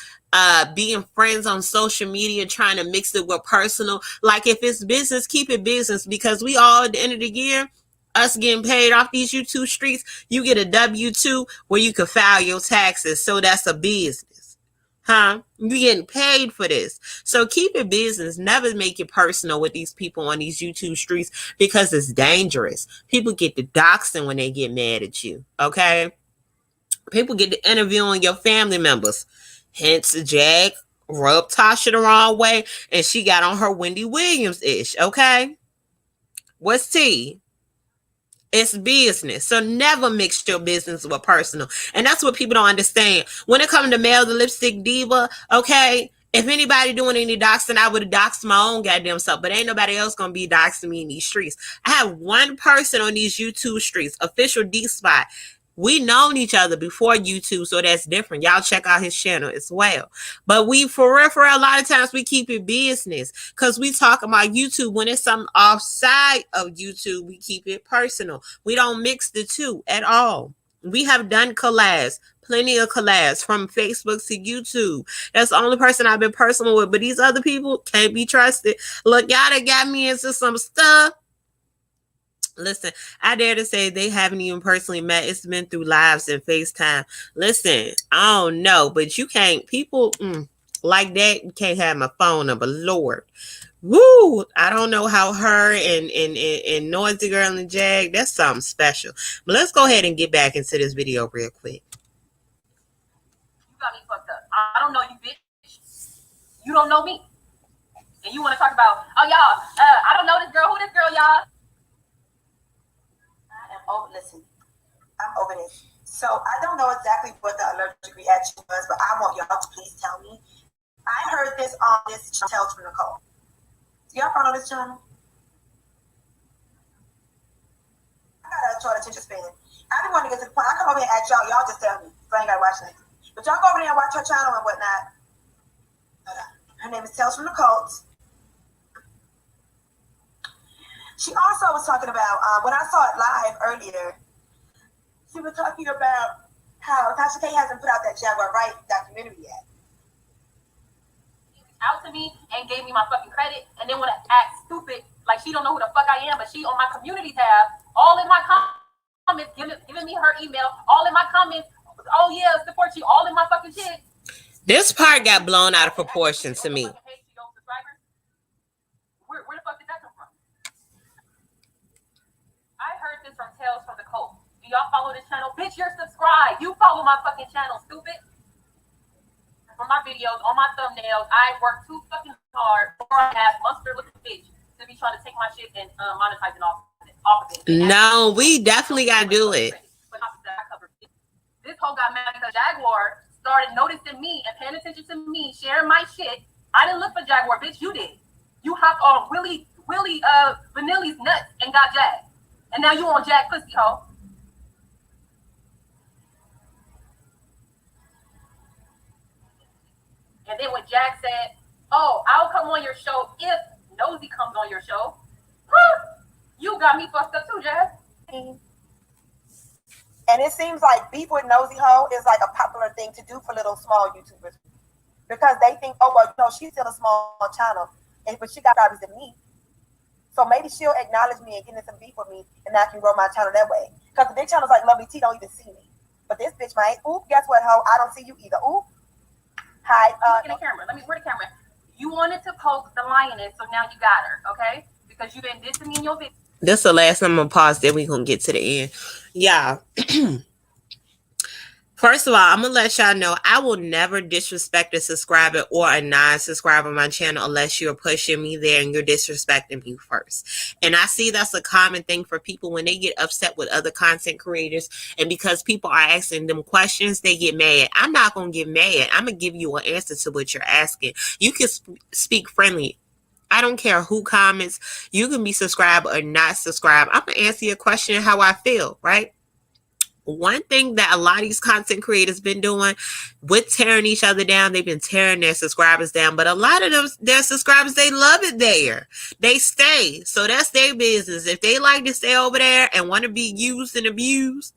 being friends on social media, trying to mix it with personal. Like if it's business, keep it business, because we all at the end of the year, us getting paid off these YouTube streets, you get a W-2 where you can file your taxes. So that's a business. Huh? You getting paid for this. So keep it business. Never make it personal with these people on these YouTube streets because it's dangerous. People get to doxing when they get mad at you. Okay? People get to interviewing your family members. Hence, Jag rubbed Tasha the wrong way, and she got on her Wendy Williams-ish, okay? What's tea? It's business. So never mix your business with personal. And that's what people don't understand. When it comes to Melthelipstickdiva, okay, if anybody doing any doxing, I would have doxed my own goddamn self, but ain't nobody else going to be doxing me in these streets. I have one person on these YouTube streets, official D-Spot. We known each other before YouTube, so that's different. Y'all check out his channel as well. But we, for real, a lot of times we keep it business because we talk about YouTube. When it's something offside of YouTube, we keep it personal. We don't mix the two at all. We have done collabs, plenty of collabs from Facebook to YouTube. That's the only person I've been personal with. But these other people can't be trusted. Look, y'all done got me into some stuff. Listen, I dare to say they haven't even personally met. It's been through lives and FaceTime. Listen, I don't know, but you can't, people like that, you can't have my phone number. Lord. Woo! I don't know how her and Noisy Girl and Jag, that's something special. But let's go ahead and get back into this video real quick. You got me fucked up. I don't know you, bitch. You don't know me. And you want to talk about, oh, y'all, I don't know this girl. Who this girl, y'all? Listen, I'm over this. So I don't know exactly what the allergic reaction was, but I want y'all to please tell me. I heard this on this Tales from Nicole. Do y'all follow this channel? I got a short attention span. I didn't want to get to the point. I come over here and ask y'all. Y'all just tell me. So I ain't got to watch it. But y'all go over there and watch her channel and whatnot. Her name is Tales from Nicole. She also was talking about, when I saw it live earlier, she was talking about how Tasha K hasn't put out that Jaguar Wright documentary yet. Out to me and gave me my fucking credit, and then want to act stupid like she don't know who the fuck I am, but she on my community tab, all in my comments, giving me her email, all in my comments, oh yeah, support you, all in my fucking shit. This part got blown out of proportion to me. Where the fuck did that come from? I heard this from Tales from the Coast. Do y'all follow this channel? Bitch, you're subscribed. You follow my fucking channel, stupid. For my videos, on my thumbnails, I work too fucking hard for a ass monster looking bitch to be trying to take my shit and monetizing off of it. No, we definitely gotta do it. This whole got mad because Jaguar started noticing me and paying attention to me, sharing my shit. I didn't look for Jaguar, bitch. You did. You hopped on Willie Vanilli's nuts and got Jag. And now you on Jag pussy, hoe. And then when Jag said, oh, I'll come on your show if Nosy comes on your show, you got me fucked up too, Jag. And it seems like beef with Nosy Ho is like a popular thing to do for little small YouTubers. Because they think, oh, well, you know, she's still a small channel, but she got subscribers than me. So maybe she'll acknowledge me and get in some beef with me, and I can grow my channel that way. Because the big channels like Lovely T don't even see me. But this bitch might. Oop, guess what, ho? I don't see you either. Oop. Hi. Look at the camera. Where the camera? You wanted to poke the lioness, so now you got her, okay? Because you've been dissing me in your video. This is the last time I'm gonna pause, then we're gonna get to the end. Yeah. First of all, I'm gonna let y'all know I will never disrespect a subscriber or a non-subscriber on my channel unless you're pushing me there and you're disrespecting me first. And I see that's a common thing for people when they get upset with other content creators, and because people are asking them questions, they get mad. I'm not gonna get mad. I'm gonna give you an answer to what you're asking. You can speak friendly. I don't care who comments. You can be subscribed or not subscribed. I'm gonna answer your question how I feel, right? One thing that a lot of these content creators been doing with tearing each other down, they've been tearing their subscribers down, but a lot of them, their subscribers, they love it there. They stay. So that's their business. If they like to stay over there and want to be used and abused,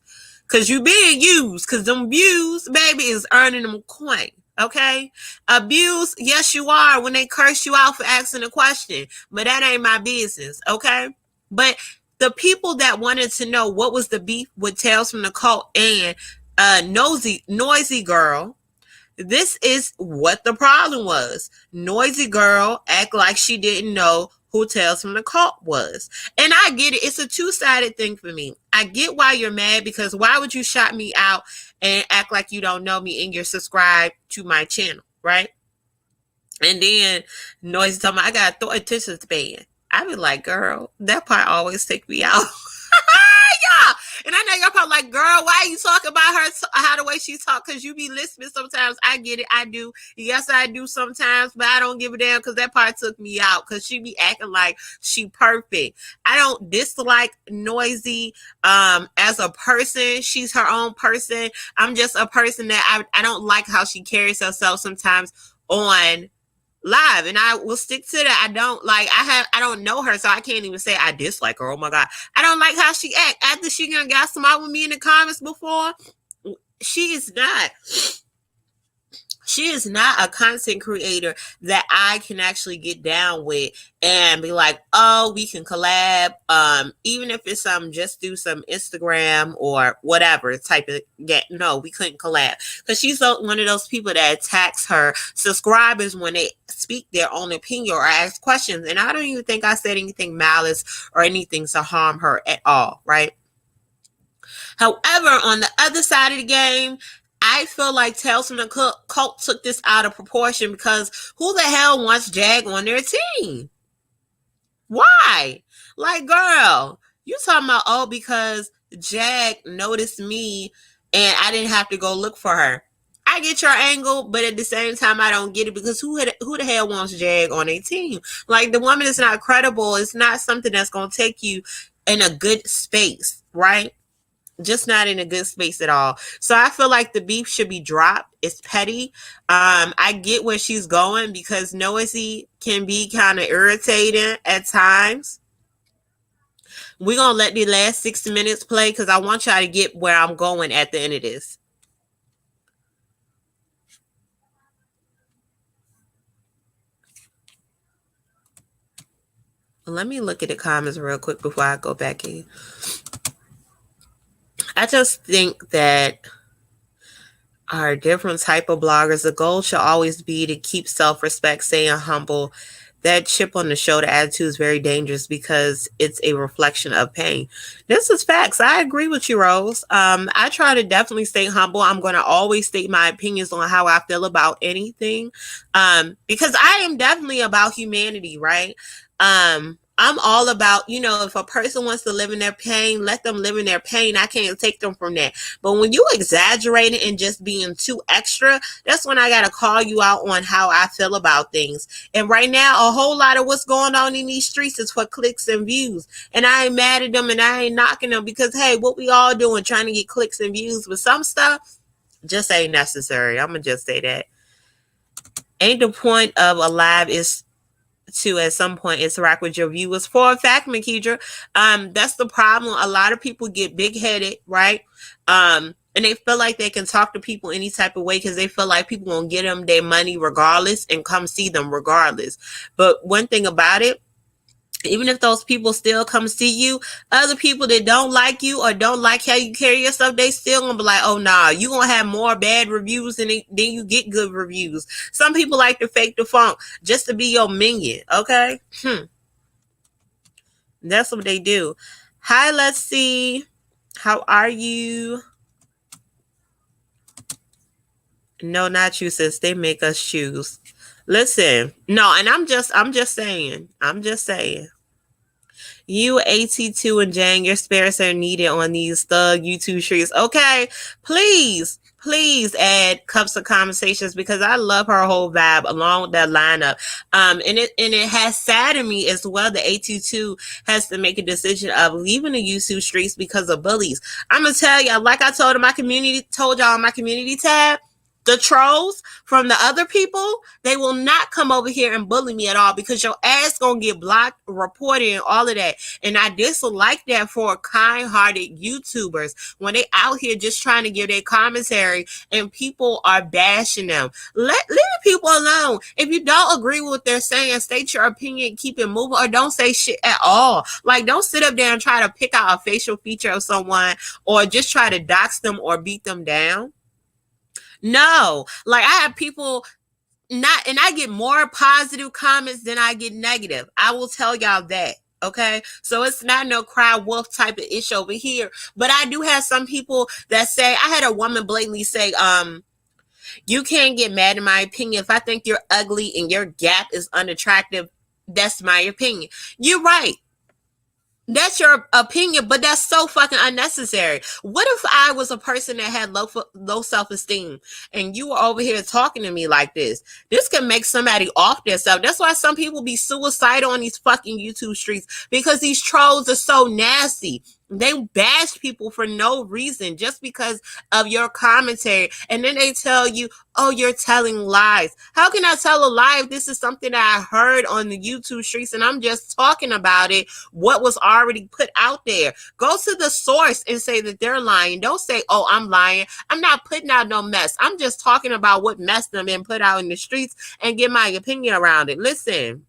because you being used, because them views, baby, is earning them coin. Okay? Abuse, yes, you are when they curse you out for asking a question, but that ain't my business. Okay? But the people that wanted to know what was the beef with Tales from the Cult and Noisy Girl, this is what the problem was. Noisy Girl act like she didn't know who Tales from the Cult was. And I get it. It's a two-sided thing for me. I get why you're mad, because why would you shout me out and act like you don't know me and you're subscribed to my channel, right? And then Noisy told me I got to throw attention span. I be like, girl, that part always take me out. y'all. And I know y'all probably like, girl, why are you talking about her, how the way she talk? Because you be listening sometimes. I get it. I do. Yes, I do sometimes, but I don't give a damn because that part took me out because she be acting like she perfect. I don't dislike Noisy as a person. She's her own person. I'm just a person that I don't like how she carries herself sometimes on live, and I will stick to that. I don't know her, so I can't even say I dislike her. Oh my god, I don't like how she act. After she got smart with me in the comments before, she is not a content creator that I can actually get down with and be like, oh, we can collab. Even if it's just do some Instagram or whatever type of no, we couldn't collab. Because she's one of those people that attacks her subscribers when they speak their own opinion or ask questions. And I don't even think I said anything malice or anything to harm her at all, right? However, on the other side of the game, I feel like Tales from the Cult took this out of proportion because who the hell wants Jag on their team? Why? Like, girl, you talking about, oh, because Jag noticed me and I didn't have to go look for her. I get your angle, but at the same time, I don't get it because who the hell wants Jag on a team? Like, the woman is not credible. It's not something that's going to take you in a good space, right? Just not in a good space at all. So I feel like the beef should be dropped. It's petty. I get where she's going because Noisy can be kind of irritating at times. We're going to let the last 60 minutes play because I want y'all to get where I'm going at the end of this. Let me look at the comments real quick before I go back in. I just think that our different type of bloggers, the goal should always be to keep self-respect, staying humble. That chip on the shoulder attitude is very dangerous because it's a reflection of pain. This is facts. I agree with you, Rose. I try to definitely stay humble. I'm going to always state my opinions on how I feel about anything because I am definitely about humanity, right? I'm all about, if a person wants to live in their pain, let them live in their pain. I can't take them from that. But when you exaggerate it and just being too extra, that's when I got to call you out on how I feel about things. And right now, a whole lot of what's going on in these streets is for clicks and views. And I ain't mad at them and I ain't knocking them because, hey, what we all doing, trying to get clicks and views. But some stuff just ain't necessary. I'm going to just say that. Ain't the point of a live is to at some point interact with your viewers. For a fact, Makidra, that's the problem. A lot of people get big-headed, right? And they feel like they can talk to people any type of way because they feel like people won't get them their money regardless and come see them regardless. But one thing about it, even if those people still come see you, other people that don't like you or don't like how you carry yourself, they still gonna be like, oh nah, you gonna have more bad reviews than you get good reviews. Some people like to fake the funk just to be your minion, okay? That's what they do. Hi, let's see. How are you? No, not you, sis. They make us choose. Listen, no, and I'm just saying. You, AT2, and Jang, your spares are needed on these thug YouTube streets. Okay, please add Cups of Conversations because I love her whole vibe along with that lineup. And it has saddened me as well that AT2 has to make a decision of leaving the YouTube streets because of bullies. I'm gonna tell y'all, like I told y'all in my community tab, the trolls from the other people, they will not come over here and bully me at all because your ass gonna get blocked, reported, and all of that. And I dislike that for kind-hearted YouTubers when they out here just trying to give their commentary and people are bashing them. Leave people alone. If you don't agree with what they're saying, state your opinion, keep it moving, or don't say shit at all. Like, don't sit up there and try to pick out a facial feature of someone or just try to dox them or beat them down. No, like I have people and I get more positive comments than I get negative. I will tell y'all that. Okay, so it's not no cry wolf type of issue over here. But I do have some people that say, I had a woman blatantly say, you can't get mad in my opinion. If I think you're ugly and your gap is unattractive, that's my opinion. You're right. That's your opinion, but that's so fucking unnecessary. What if I was a person that had low self-esteem and you were over here talking to me like this? This can make somebody off their self. That's why some people be suicidal on these fucking YouTube streets, because these trolls are so nasty. They bash people for no reason just because of your commentary. And then they tell you, oh, you're telling lies. How can I tell a lie if this is something that I heard on the YouTube streets and I'm just talking about it, what was already put out there? Go to the source and say that they're lying. Don't say, oh, I'm lying. I'm not putting out no mess. I'm just talking about what mess them been put out in the streets and get my opinion around it. Listen.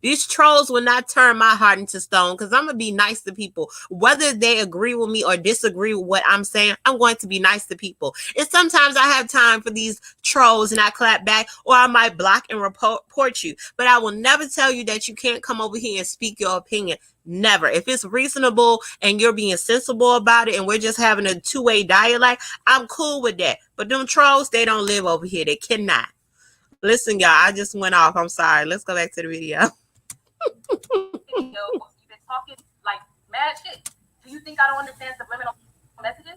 These trolls will not turn my heart into stone, because I'm going to be nice to people. Whether they agree with me or disagree with what I'm saying, I'm going to be nice to people. And sometimes I have time for these trolls and I clap back, or I might block and report you. But I will never tell you that you can't come over here and speak your opinion. Never. If it's reasonable and you're being sensible about it and we're just having a two-way dialogue, I'm cool with that. But them trolls, they don't live over here. They cannot. Listen, y'all, I just went off. I'm sorry. Let's go back to the video. You've been talking like mad shit. Do you think I don't understand subliminal messages?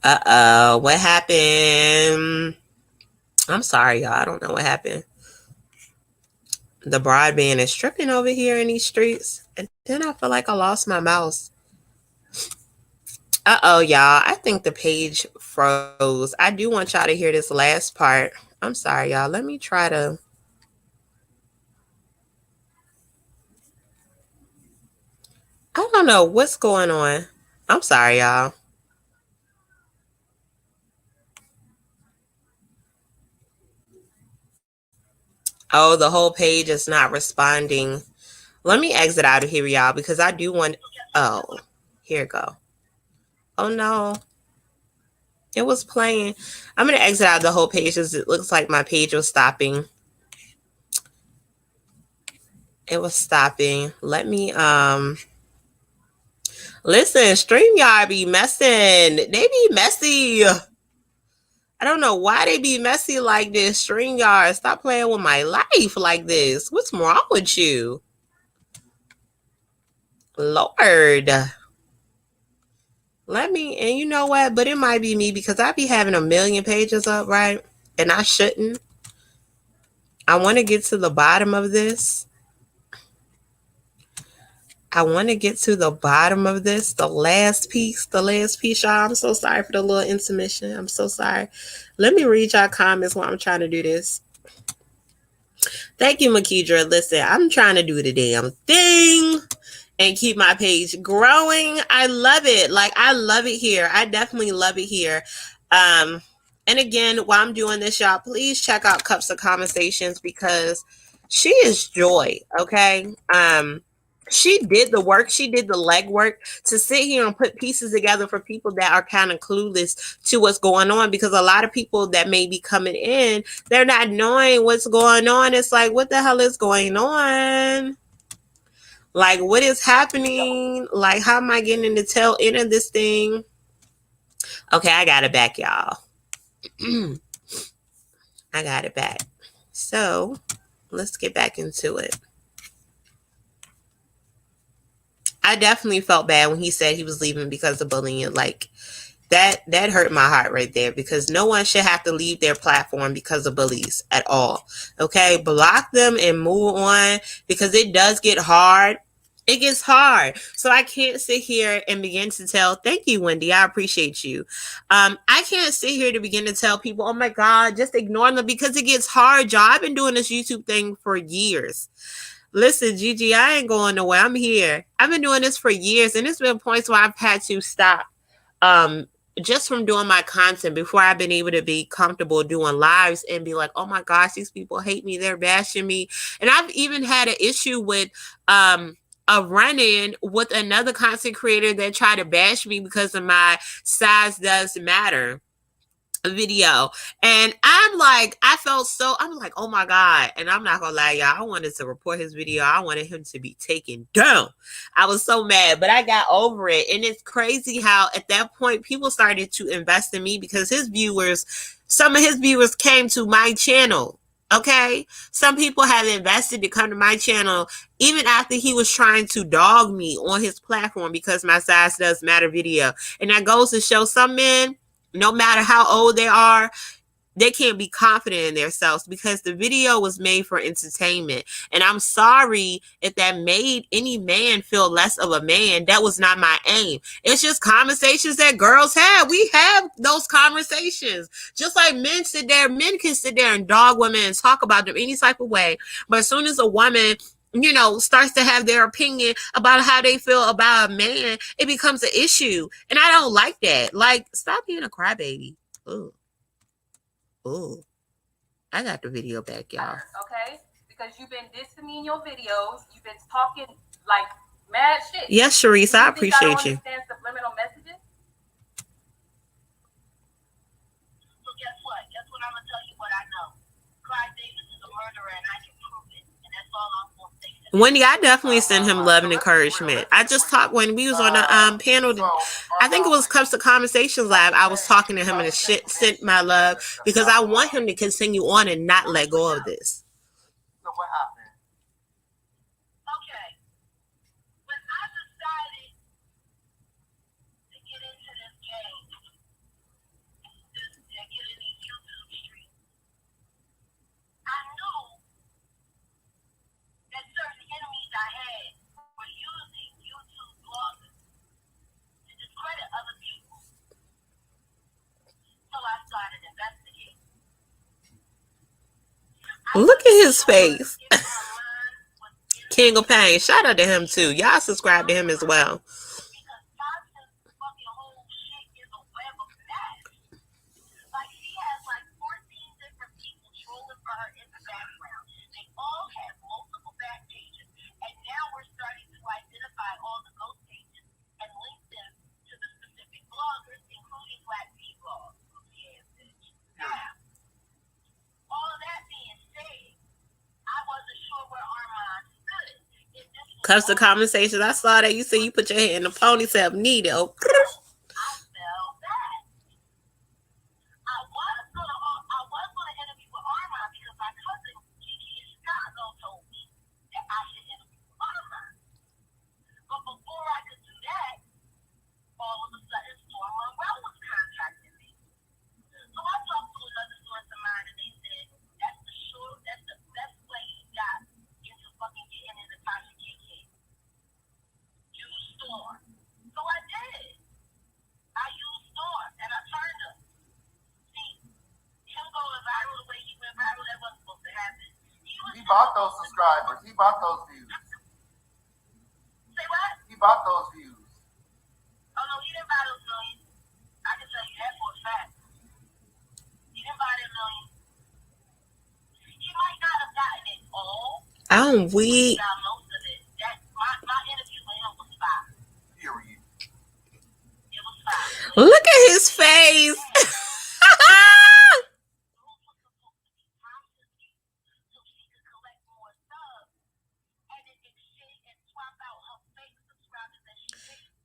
Uh-oh, what happened? I'm sorry, y'all. I don't know what happened. The broadband is tripping over here in these streets. And then I feel like I lost my mouse. Uh-oh, y'all. I think the page froze. I do want y'all to hear this last part. I'm sorry, y'all. Let me try to... I don't know what's going on. I'm sorry, y'all. Oh, the whole page is not responding. Let me exit out of here, y'all, because I do want... Oh, here we go. Oh, no. It was playing. I'm going to exit out the whole page because it looks like my page was stopping. It was stopping. Let me... Listen, StreamYard be messing. They be messy. I don't know why they be messy like this. StreamYard, stop playing with my life like this. What's wrong with you? Lord. Let me, and you know what? But it might be me because I be having a million pages up, right? And I shouldn't. I want to get to the bottom of this. I want to get to the bottom of this. The last piece, y'all. I'm so sorry for the little intermission. I'm so sorry. Let me read y'all comments while I'm trying to do this. Thank you, Makidra. Listen, I'm trying to do the damn thing and keep my page growing. I love it. Like, I love it here. I definitely love it here. And again, while I'm doing this, y'all, please check out Cups of Conversations because she is joy, okay? She did the work. She did the legwork to sit here and put pieces together for people that are kind of clueless to what's going on, because a lot of people that may be coming in, they're not knowing what's going on. It's like, what the hell is going on? Like, what is happening? Like, how am I getting in the tail end of this thing? Okay, I got it back, y'all. I got it back. So, let's get back into it. I definitely felt bad when he said he was leaving because of bullying. Like, that hurt my heart right there, because no one should have to leave their platform because of bullies at all. Okay, block them and move on, because it does get hard. It gets hard. So I can't sit here and begin to tell, thank you, Wendy, I appreciate you. I can't sit here to begin to tell people, oh my God, just ignore them, because it gets hard, y'all. I've been doing this YouTube thing for years. Listen, Gigi, I ain't going nowhere. I'm here. I've been doing this for years, and it's been points where I've had to stop just from doing my content before I've been able to be comfortable doing lives and be like, oh my gosh, these people hate me. They're bashing me. And I've even had an issue with a run-in with another content creator that tried to bash me because of my size does matter video. And I'm like, I'm like, oh my God. And I'm not gonna lie, y'all, I wanted to report his video. I wanted him to be taken down. I was so mad, but I got over it. And it's crazy how at that point people started to invest in me, because some of his viewers came to my channel. Okay, some people have invested to come to my channel even after he was trying to dog me on his platform because my size does matter video. And that goes to show some men, no matter how old they are, they can't be confident in themselves because the video was made for entertainment. And I'm sorry if that made any man feel less of a man. That was not my aim. It's just conversations that girls have. We have those conversations. Just like men sit there, men can sit there and dog women and talk about them any type of way. But as soon as a woman, you know, starts to have their opinion about how they feel about a man, it becomes an issue. And I don't like that. Like, stop being a crybaby. Ooh. Oh, I got the video back, y'all. Okay? Because you've been dissing me in your videos. You've been talking like mad shit. Yes, Sharice, I appreciate you. I don't understand subliminal messages. So guess what? Guess what? I'm gonna tell you what I know. Clyde Davis is a murderer, and I can prove it. And that's all I'm gonna say. Wendy, I definitely send him love and encouragement. I just talked when we was on the panel. I think it was Cups of Conversations Live. I was talking to him and sent my love because I want him to continue on and not let go of this. So what happened? Okay. When I decided to get into this game, to get in these YouTube streets, I knew that certain enemies I had were using YouTube bloggers to discredit other people. So I started investigating. Look at his face. King of Pain. Shout out to him too. Y'all subscribe to him as well. Cups of Conversations. I saw that. You said you put your head in the ponytail. Neato. He bought those subscribers. He bought those views. Say what? He bought those views. Oh no, he didn't buy those millions. I can tell you that for a fact. He didn't buy that million. He might not have gotten it all. I'm weak. He got most of it. My interview with him was fire. Period. It was fire. Look at his face.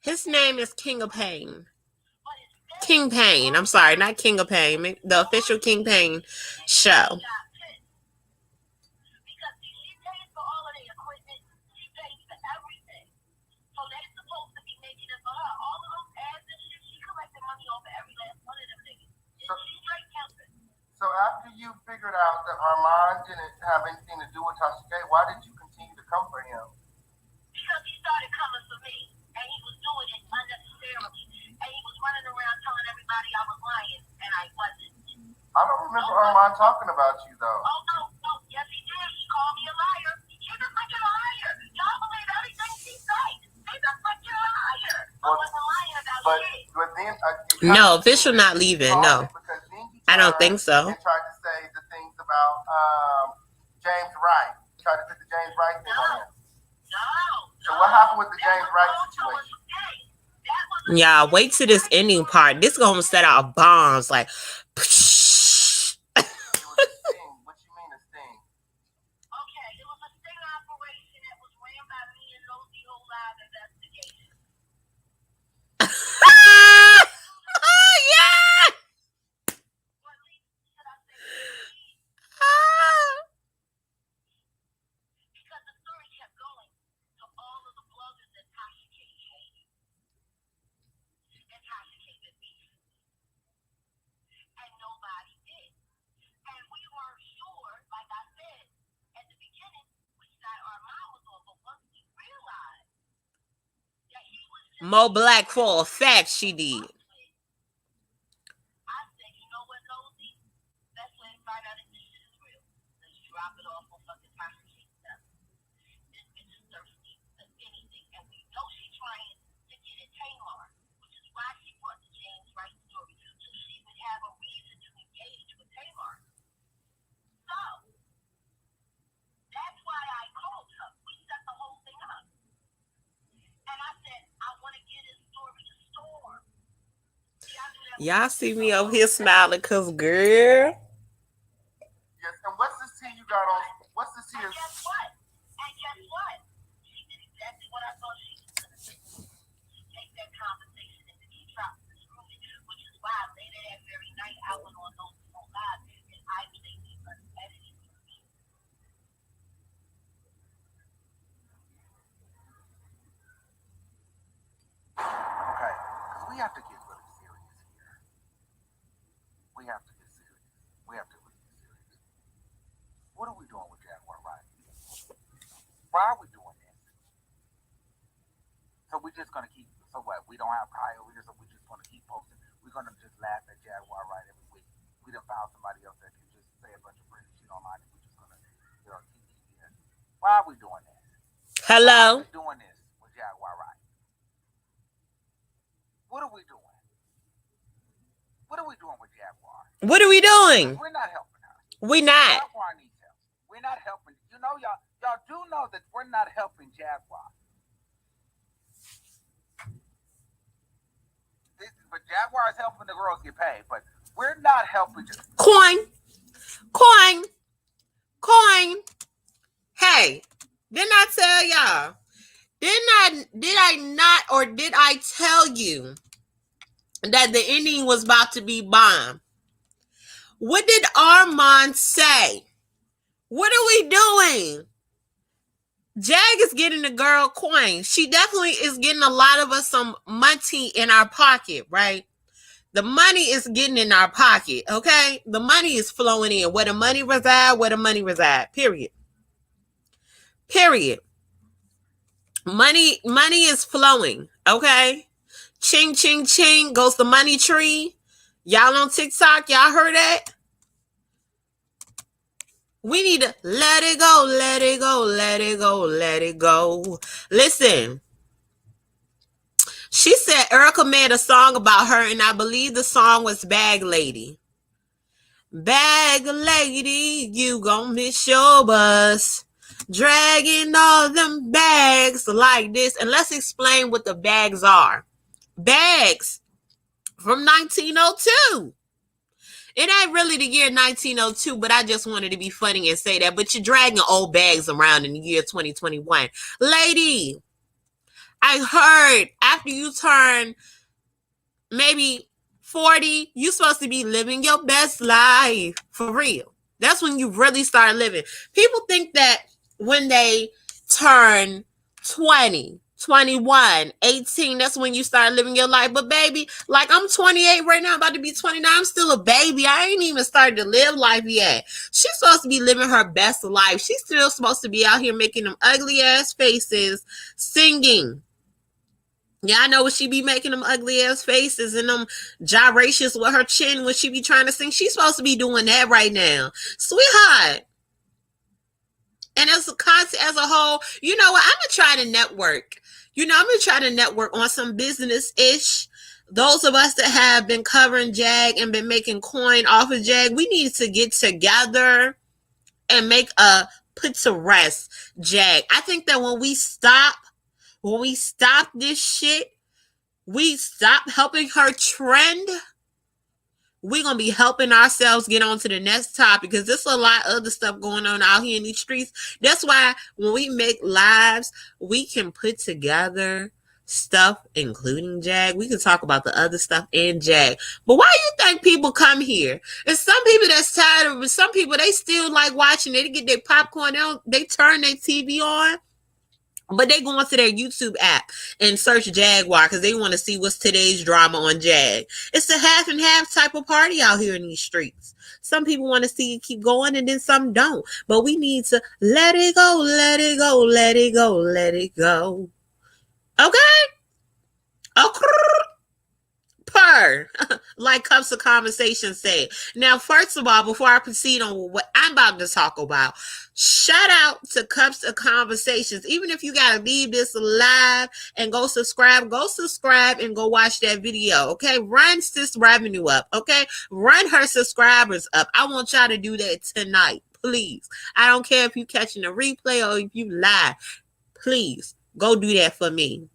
His name is King of Pain. King Pain. I'm sorry, not King of Pain. The official King Pain show. So after you figured out that Armand didn't have anything to do with Tasha K, why did you continue to come for him? Because he started coming for me, and he was doing it unnecessarily, and he was running around telling everybody I was lying, and I wasn't. I don't remember Armand talking about you though. Oh no, yes he did. He called me a liar. He's a fucking liar. Y'all believe everything he says. He's a fucking liar. I wasn't lying about shit. But then No, official not leaving. No, I don't think so. He tried to say the things about James Wright. He tried to put the James Wright thing on him. So what happened with the James Wright situation? Yeah, wait to this ending part. This gonna set out bombs like. It was a sting. What you mean a sting? Okay, it was a sting operation that was ran by me and Nosy Whole Live Investigation. Yeah. Mo Black for a fact she did. I said, you know what, Nosy? Let's let him find out if this shit is real. Let's drop it off on fucking time to see stuff. This bitch is thirsty for anything, and we know she's trying to get at Tamar, which is why she brought the James Wright story, so she would have a reason to engage with Tamar. So, that's why I called her. We set the whole thing up. And I said, I want to get his story to Storm. Y'all see me over here smiling because, girl. Yes, and what's this tea you got on? What's this tea? And guess what? She did exactly what I thought she was going to do. She take that conversation and she dropped the scrutiny, which is why later that very night I went on those live and I played the unedited version. Okay, because we have to get really serious here. We have to get serious. We have to really get serious. What are we doing with Jaguar Wright? Why are we doing this? So we're just gonna keep. So what? We don't have Kyle here, so we're just gonna keep posting. We're gonna just laugh at Jaguar Wright every week. We done found somebody else that can just say a bunch of pretty shit online, and we're just gonna keep this. Why are we doing this? Hello. Why are we doing this with Jaguar Wright? What are we doing? What are we doing with Jaguar? What are we doing? We're not helping her. We not. Jaguar needs help. We're not helping. You know, y'all do know that we're not helping Jaguar. But Jaguar is helping the girls get paid, but we're not helping. Coin. Hey, didn't I tell y'all? Did I not, or did I tell you that the ending was about to be bomb? What did Armand say? What are we doing? Jag is getting the girl coin. She definitely is getting a lot of us some money in our pocket, right? The money is getting in our pocket, okay? The money is flowing in. Where the money reside, period. Money is flowing, okay? Ching, ching, ching goes the money tree. Y'all on TikTok, y'all heard that? We need to let it go, let it go, let it go, let it go. Listen, she said Erica made a song about her, and I believe the song was Bag Lady. Bag Lady, you gon' miss your bus. Dragging all them bags like this. And let's explain what the bags are. Bags from 1902. It ain't really the year 1902, but I just wanted to be funny and say that. But you're dragging old bags around in the year 2021. Lady, I heard after you turn maybe 40, you're supposed to be living your best life. For real. That's when you really start living. People think that when they turn 20, 21, 18, that's when you start living your life. But baby, like I'm 28 right now, about to be 29. I'm still a baby. I ain't even started to live life yet. She's supposed to be living her best life. She's still supposed to be out here making them ugly ass faces, singing. Yeah, I know when she be making them ugly ass faces and them gyrations with her chin when she be trying to sing. She's supposed to be doing that right now. Sweetheart. And as a concept as a whole, you know what? I'm going to try to network. I'm going to try to network on some business-ish. Those of us that have been covering Jag and been making coin off of Jag, we need to get together and make a put to rest Jag. I think that when we stop this shit, we stop helping her trend, we're going to be helping ourselves get on to the next topic, because there's a lot of other stuff going on out here in these streets. That's why when we make lives, we can put together stuff, including Jag. We can talk about the other stuff in Jag. But why do you think people come here? And some people that's tired of it. Some people, they still like watching. They get their popcorn. They turn their TV on. But they go onto their YouTube app and search Jaguar because they want to see what's today's drama on Jag. It's a half and half type of party out here in these streets. Some people want to see it keep going and then some don't. But we need to let it go, let it go, let it go, let it go. Okay? Oh, per like Cups of Conversation said. Now, first of all, before I proceed on what I'm about to talk about, shout out to Cups of Conversations. Even if you gotta leave this live and go subscribe and go watch that video. Okay, run sis revenue up. Okay, run her subscribers up. I want y'all to do that tonight, please. I don't care if you catching a replay or if you live. Please go do that for me.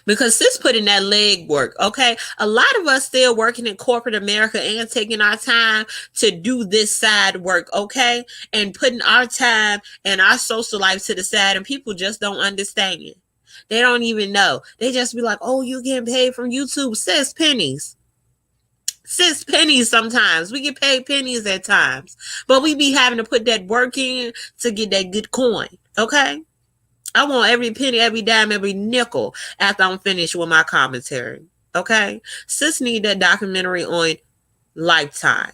Because sis put in that leg work, okay? A lot of us still working in corporate America and taking our time to do this side work, okay? And putting our time and our social life to the side, and people just don't understand it. They don't even know. They just be like, oh, you getting paid from YouTube. Sis, pennies. Sis, pennies sometimes. We get paid pennies at times. But we be having to put that work in to get that good coin, okay? I want every penny, every dime, every nickel after I'm finished with my commentary. Okay? Sis need that documentary on Lifetime,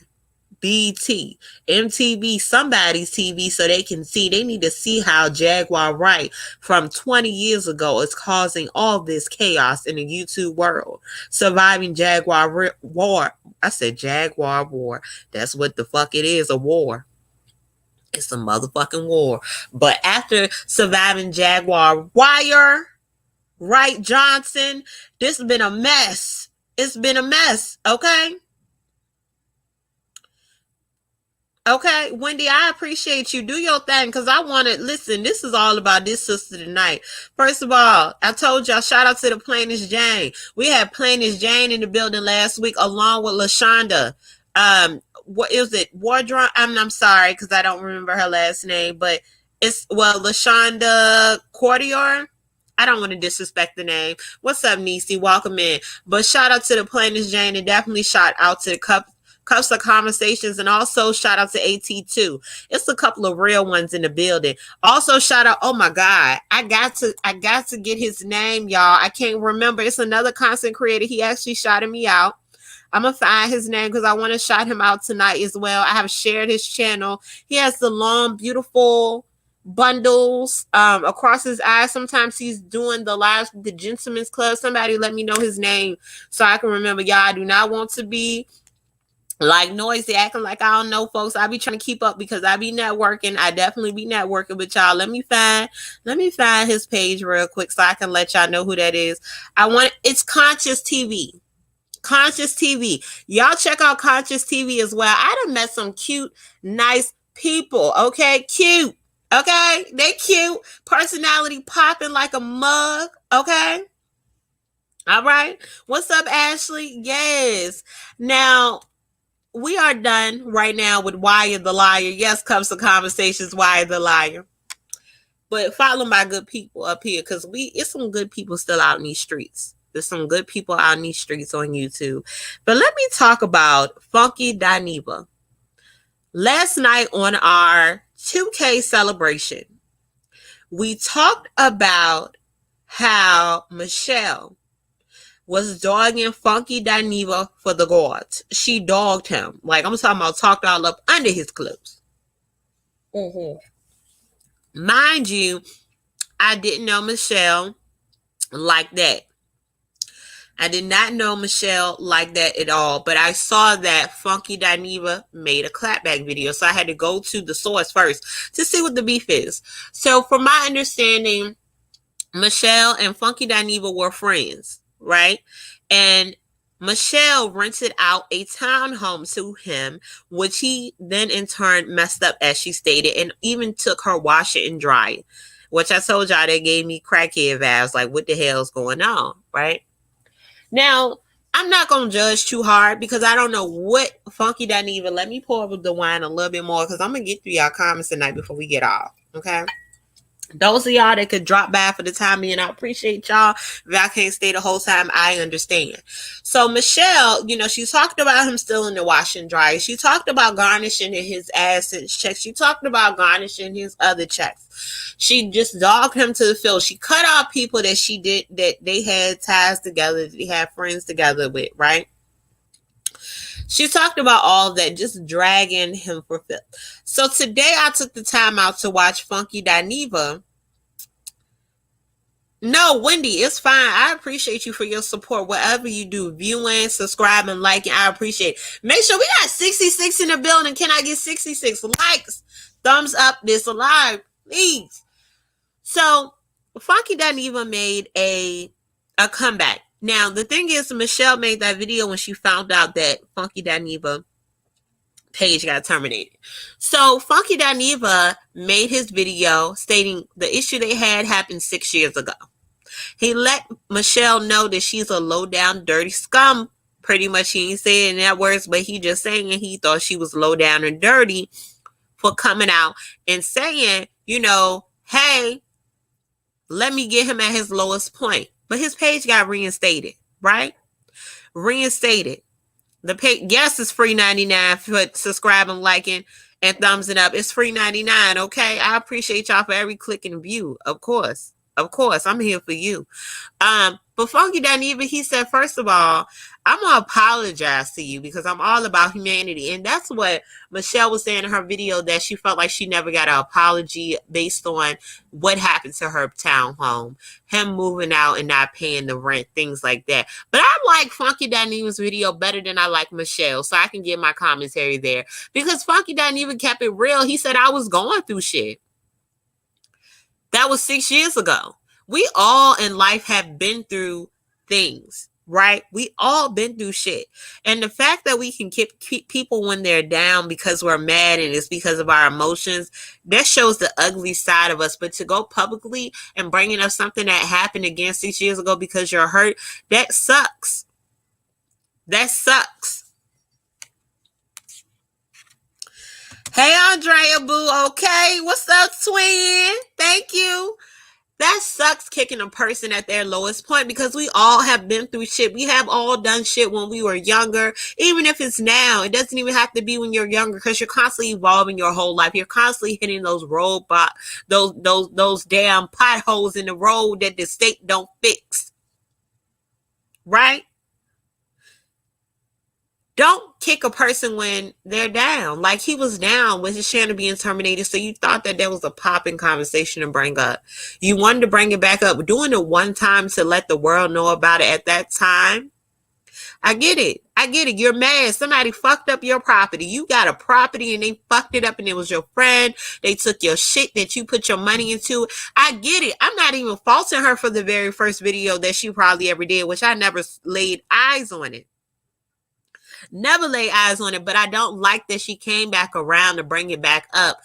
BT, MTV, somebody's TV so they can see. They need to see how Jaguar Wright from 20 years ago is causing all this chaos in the YouTube world. Surviving Jaguar War. I said Jaguar War. That's what the fuck it is, a war. It's a motherfucking war. But after surviving Jaguar Wright Johnson, this has been a mess. It's been a mess, okay? Okay, Wendy, I appreciate you. Do your thing, because I want to, listen, this is all about this sister tonight. First of all, I told y'all, shout out to the Plainest Jane. We had Plainest Jane in the building last week, along with LaShonda. What is it? Wardron? I'm sorry, because I don't remember her last name, but it's, well, LaShonda Cordior. I don't want to disrespect the name. What's up, Niecy? Welcome in. But shout out to the Plainest Jane, and definitely shout out to the Cups of Conversations, and also shout out to AT2. It's a couple of real ones in the building. Also shout out, oh my God, I got to get his name, y'all. I can't remember. It's another content creator. He actually shouted me out. I'm going to find his name because I want to shout him out tonight as well. I have shared his channel. He has the long, beautiful bundles across his eyes. Sometimes he's doing the lives with the Gentleman's Club. Somebody let me know his name so I can remember. Y'all, I do not want to be like noisy, acting like I don't know, folks. I be trying to keep up because I be networking. I definitely be networking with y'all. Let me find his page real quick so I can let y'all know who that is. It's Conscious TV. Conscious TV. Y'all check out Conscious TV as well. I done met some cute, nice people. Okay, cute. Okay, they cute. Personality popping like a mug. Okay. All right. What's up, Ashley? Yes. Now, we are done right now with Wire the Liar. Yes, Comes to Conversations, Wire the Liar. But follow my good people up here, because it's some good people still out in these streets. There's some good people out in these streets on YouTube. But let me talk about Melthediva. Last night on our 2K celebration, we talked about how Michelle was dogging Melthediva for the gods. She dogged him. Like, I'm talking about talked all up under his clothes. Mind you, I didn't know Michelle like that. I did not know Michelle like that at all, but I saw that Melthediva made a clapback video, so I had to go to the source first to see what the beef is. So from my understanding, Michelle and Melthediva were friends, right? And Michelle rented out a townhome to him, which he then in turn messed up, as she stated, and even took her washer and dryer, which I told y'all that gave me crackhead vibes, like what the hell's going on, right? Now, I'm not going to judge too hard because I don't know what Melthediva. Let me pour over the wine a little bit more because I'm going to get through y'all comments tonight before we get off, okay? Those of y'all that could drop by for the time being, I appreciate y'all. If y'all can't stay the whole time, I understand. So Michelle, she talked about him still in the wash and dry. She talked about garnishing his AdSense checks. She talked about garnishing his other checks. She just dogged him to the field. She cut off people that she did, that they had ties together, that they had friends together with, right? She talked about all of that, just dragging him for filth. So today I took the time out to watch Melthediva. No, Wendy, it's fine. I appreciate you for your support. Whatever you do, viewing, subscribing, liking, I appreciate it. Make sure we got 66 in the building. Can I get 66 likes? Thumbs up this live, please. So, Funky Dineva made a comeback. Now, the thing is, Michelle made that video when she found out that Funky Dineva page got terminated. So Funky Dineva made his video stating the issue they had happened 6 years ago. He let Michelle know that she's a low down dirty scum. Pretty much he ain't saying in that words, but he just saying he thought she was low down and dirty for coming out and saying, you know, hey, let me get him at his lowest point. But his page got reinstated, right? Reinstated. The page, yes, it's free 99 for subscribing, liking, and thumbs it up. It's free 99, okay? I appreciate y'all for every click and view, of course. Of course, I'm here for you. But Funky Dineva, he said, first of all, I'm going to apologize to you because I'm all about humanity. And that's what Michelle was saying in her video, that she felt like she never got an apology based on what happened to her townhome, him moving out and not paying the rent, things like that. But I like Funky Dineva's video better than I like Michelle, so I can give my commentary there. Because Funky Dineva kept it real. He said, I was going through shit. That was 6 years ago. We all in life have been through things, right? We all been through shit. And the fact that we can keep people when they're down because we're mad and it's because of our emotions, that shows the ugly side of us. But to go publicly and bringing up something that happened again 6 years ago because you're hurt, that sucks. That sucks. Hey, Andrea Boo, okay? What's up, twin? Thank you. That sucks, kicking a person at their lowest point, because we all have been through shit. We have all done shit when we were younger, even if it's now. It doesn't even have to be when you're younger, because you're constantly evolving your whole life. You're constantly hitting those roadblocks, those damn potholes in the road that the state don't fix. Right? Don't kick a person when they're down. Like he was down with his channel being terminated, so you thought that there was a popping conversation to bring up. You wanted to bring it back up. Doing it one time to let the world know about it at that time. I get it. I get it. You're mad. Somebody fucked up your property. You got a property and they fucked it up and it was your friend. They took your shit that you put your money into. I get it. I'm not even faulting her for the very first video that she probably ever did, which I never laid eyes on it. Never lay eyes on it, but I don't like that she came back around to bring it back up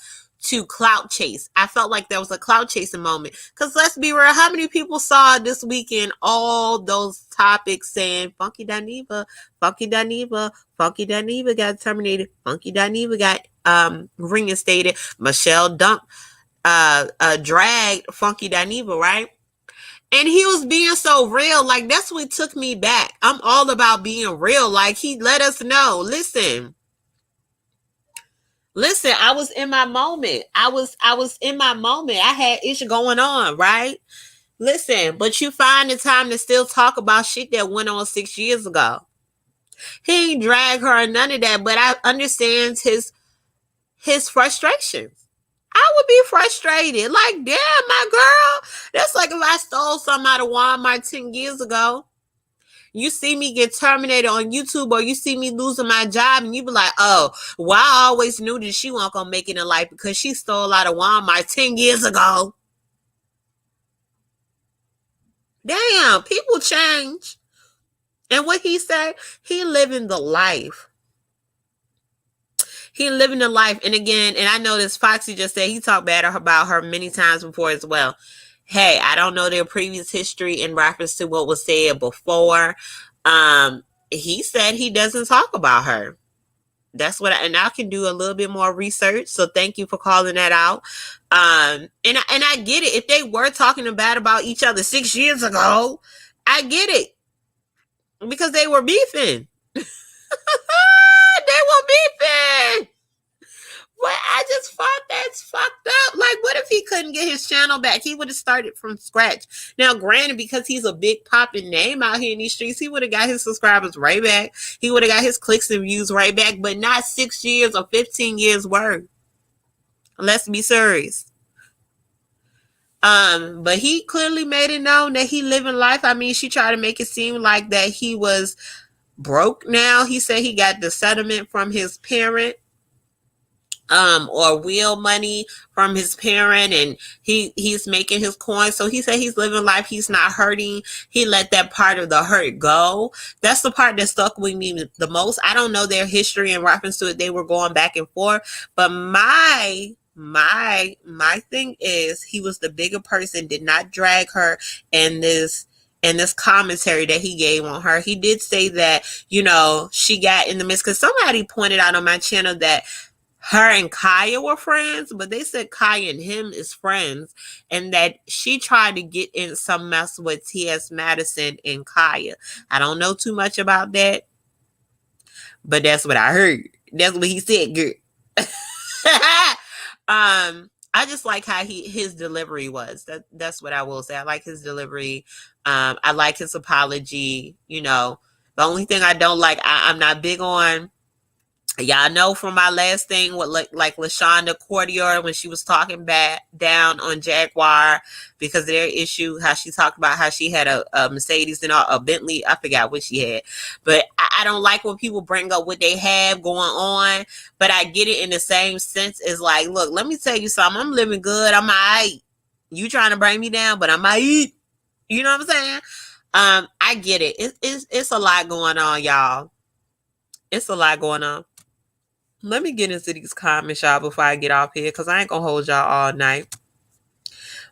to clout chase. I felt like there was a clout chasing moment, because let's be real, how many people saw this weekend all those topics saying Funky Dineva, Funky Dineva, Funky Dineva got terminated, Funky Dineva got reinstated, Michelle dumped dragged Funky Dineva, right? And he was being so real. Like, that's what took me back. I'm all about being real. Like, he let us know, listen, I was in my moment. I was in my moment. I had issue going on, right? Listen, but you find the time to still talk about shit that went on 6 years ago. He ain't drag her or none of that, but I understand his frustrations. I would be frustrated. Like, damn, my girl. That's like if I stole something out of Walmart 10 years ago. You see me get terminated on YouTube, or you see me losing my job, and you be like, oh, well, I always knew that she wasn't going to make it in life because she stole out of Walmart 10 years ago. Damn, people change. And what he said, he living the life. He living the life. And again, and I know this Foxy just said he talked bad about her many times before as well. Hey, I don't know their previous history in reference to what was said before. He said he doesn't talk about her. That's what and I can do a little bit more research. So thank you for calling that out. And I get it. If they were talking bad about each other 6 years ago, I get it. Because they were beefing. They were beefing. But I just thought that's fucked up. Like, what if he couldn't get his channel back? He would have started from scratch. Now, granted, because he's a big popping name out here in these streets, he would have got his subscribers right back. He would have got his clicks and views right back, but not 6 years or 15 years worth. Let's be serious. But he clearly made it known that he living life. I mean, she tried to make it seem like that he was broke now. He said he got the settlement from his parent, or will money from his parent, and he's making his coin. So he said he's living life, he's not hurting. He let that part of the hurt go. That's the part that stuck with me the most. I don't know their history in reference to it. They were going back and forth, but my thing is, he was the bigger person, did not drag her in this commentary that he gave on her. He did say that, you know, she got in the midst, because somebody pointed out on my channel that her and Kaya were friends, but they said Kaya and him is friends, and that she tried to get in some mess with T.S. Madison and Kaya. I don't know too much about that, but that's what I heard. That's what he said, girl. I just like how his delivery was. That's what I will say. I like his delivery. I like his apology. You know, the only thing I don't like, I'm not big on. Y'all know from my last thing with like LaShonda Courtier, when she was talking back down on Jaguar because of their issue, how she talked about how she had a Mercedes and a Bentley. I forgot what she had, but I don't like when people bring up what they have going on. But I get it in the same sense as like, look, let me tell you something. I'm living good. I'm alright. You trying to bring me down, but I'm alright. You know what I'm saying? I get it. It's a lot going on, y'all. It's a lot going on. Let me get into these comments, y'all, before I get off here, because I ain't going to hold y'all all night.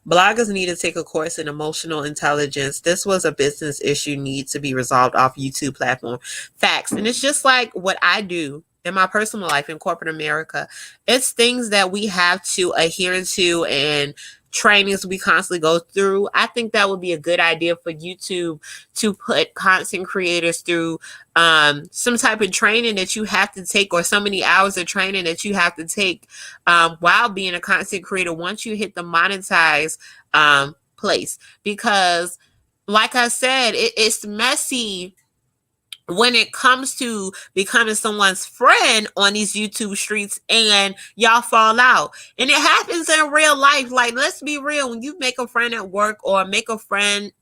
Bloggers need to take a course in emotional intelligence. This was a business issue, needs to be resolved off YouTube platform. Facts. And it's just like what I do in my personal life in corporate America. It's things that we have to adhere to and trainings we constantly go through. I think that would be a good idea for YouTube to put content creators through some type of training that you have to take, or so many hours of training that you have to take while being a content creator once you hit the monetize place. Because like I said, it's messy when it comes to becoming someone's friend on these YouTube streets and y'all fall out. And it happens in real life. Like, let's be real. When you make a friend at work or make a friend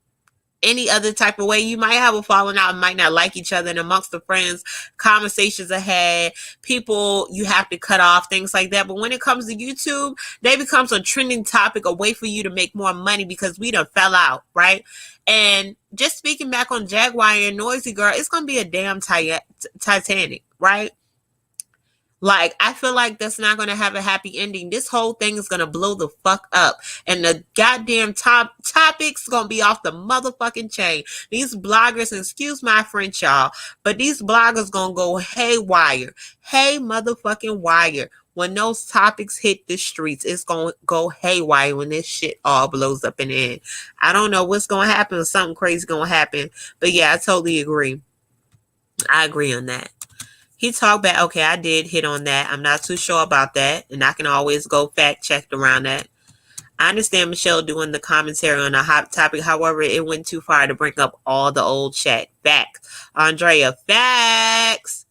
any other type of way, you might have a falling out, might not like each other, and amongst the friends, conversations ahead, people you have to cut off, things like that. But when it comes to YouTube, they becomes a trending topic, a way for you to make more money because we done fell out, right? And just speaking back on Jaguar and Noisy Girl, it's gonna be a damn Titanic, right? Like, I feel like that's not going to have a happy ending. This whole thing is going to blow the fuck up. And the goddamn topics going to be off the motherfucking chain. These bloggers, and excuse my French, y'all, but these bloggers going to go haywire. Hey, motherfucking wire. When those topics hit the streets, it's going to go haywire when this shit all blows up in the end. I don't know what's going to happen. Something crazy going to happen. But yeah, I totally agree. I agree on that. He talked back. Okay, I did hit on that. I'm not too sure about that. And I can always go fact checked around that. I understand Michelle doing the commentary on a hot topic. However, it went too far to bring up all the old chat. Facts. Andrea, facts.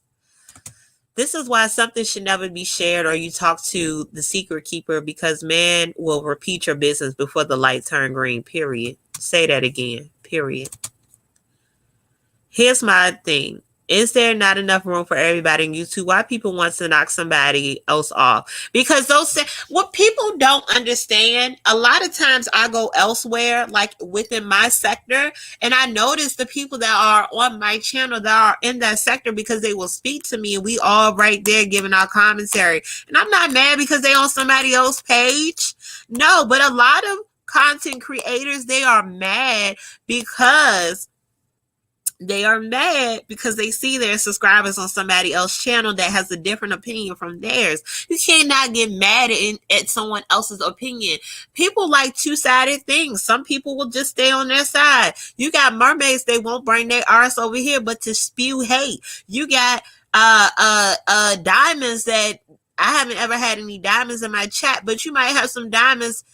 This is why something should never be shared or you talk to the secret keeper, because man will repeat your business before the light turn green. Period. Say that again. Period. Here's my thing. Is there not enough room for everybody in YouTube? Why people want to knock somebody else off? Because what people don't understand, a lot of times I go elsewhere, like within my sector, and I notice the people that are on my channel that are in that sector, because they will speak to me and we all right there giving our commentary. And I'm not mad because they on somebody else's page. No, but a lot of content creators, they are mad because they see their subscribers on somebody else's channel that has a different opinion from theirs. You cannot get mad at someone else's opinion. People like two-sided things. Some people will just stay on their side. You got mermaids, they won't bring their arse over here but to spew hate. You got diamonds that I haven't ever had any diamonds in my chat, but you might have some diamonds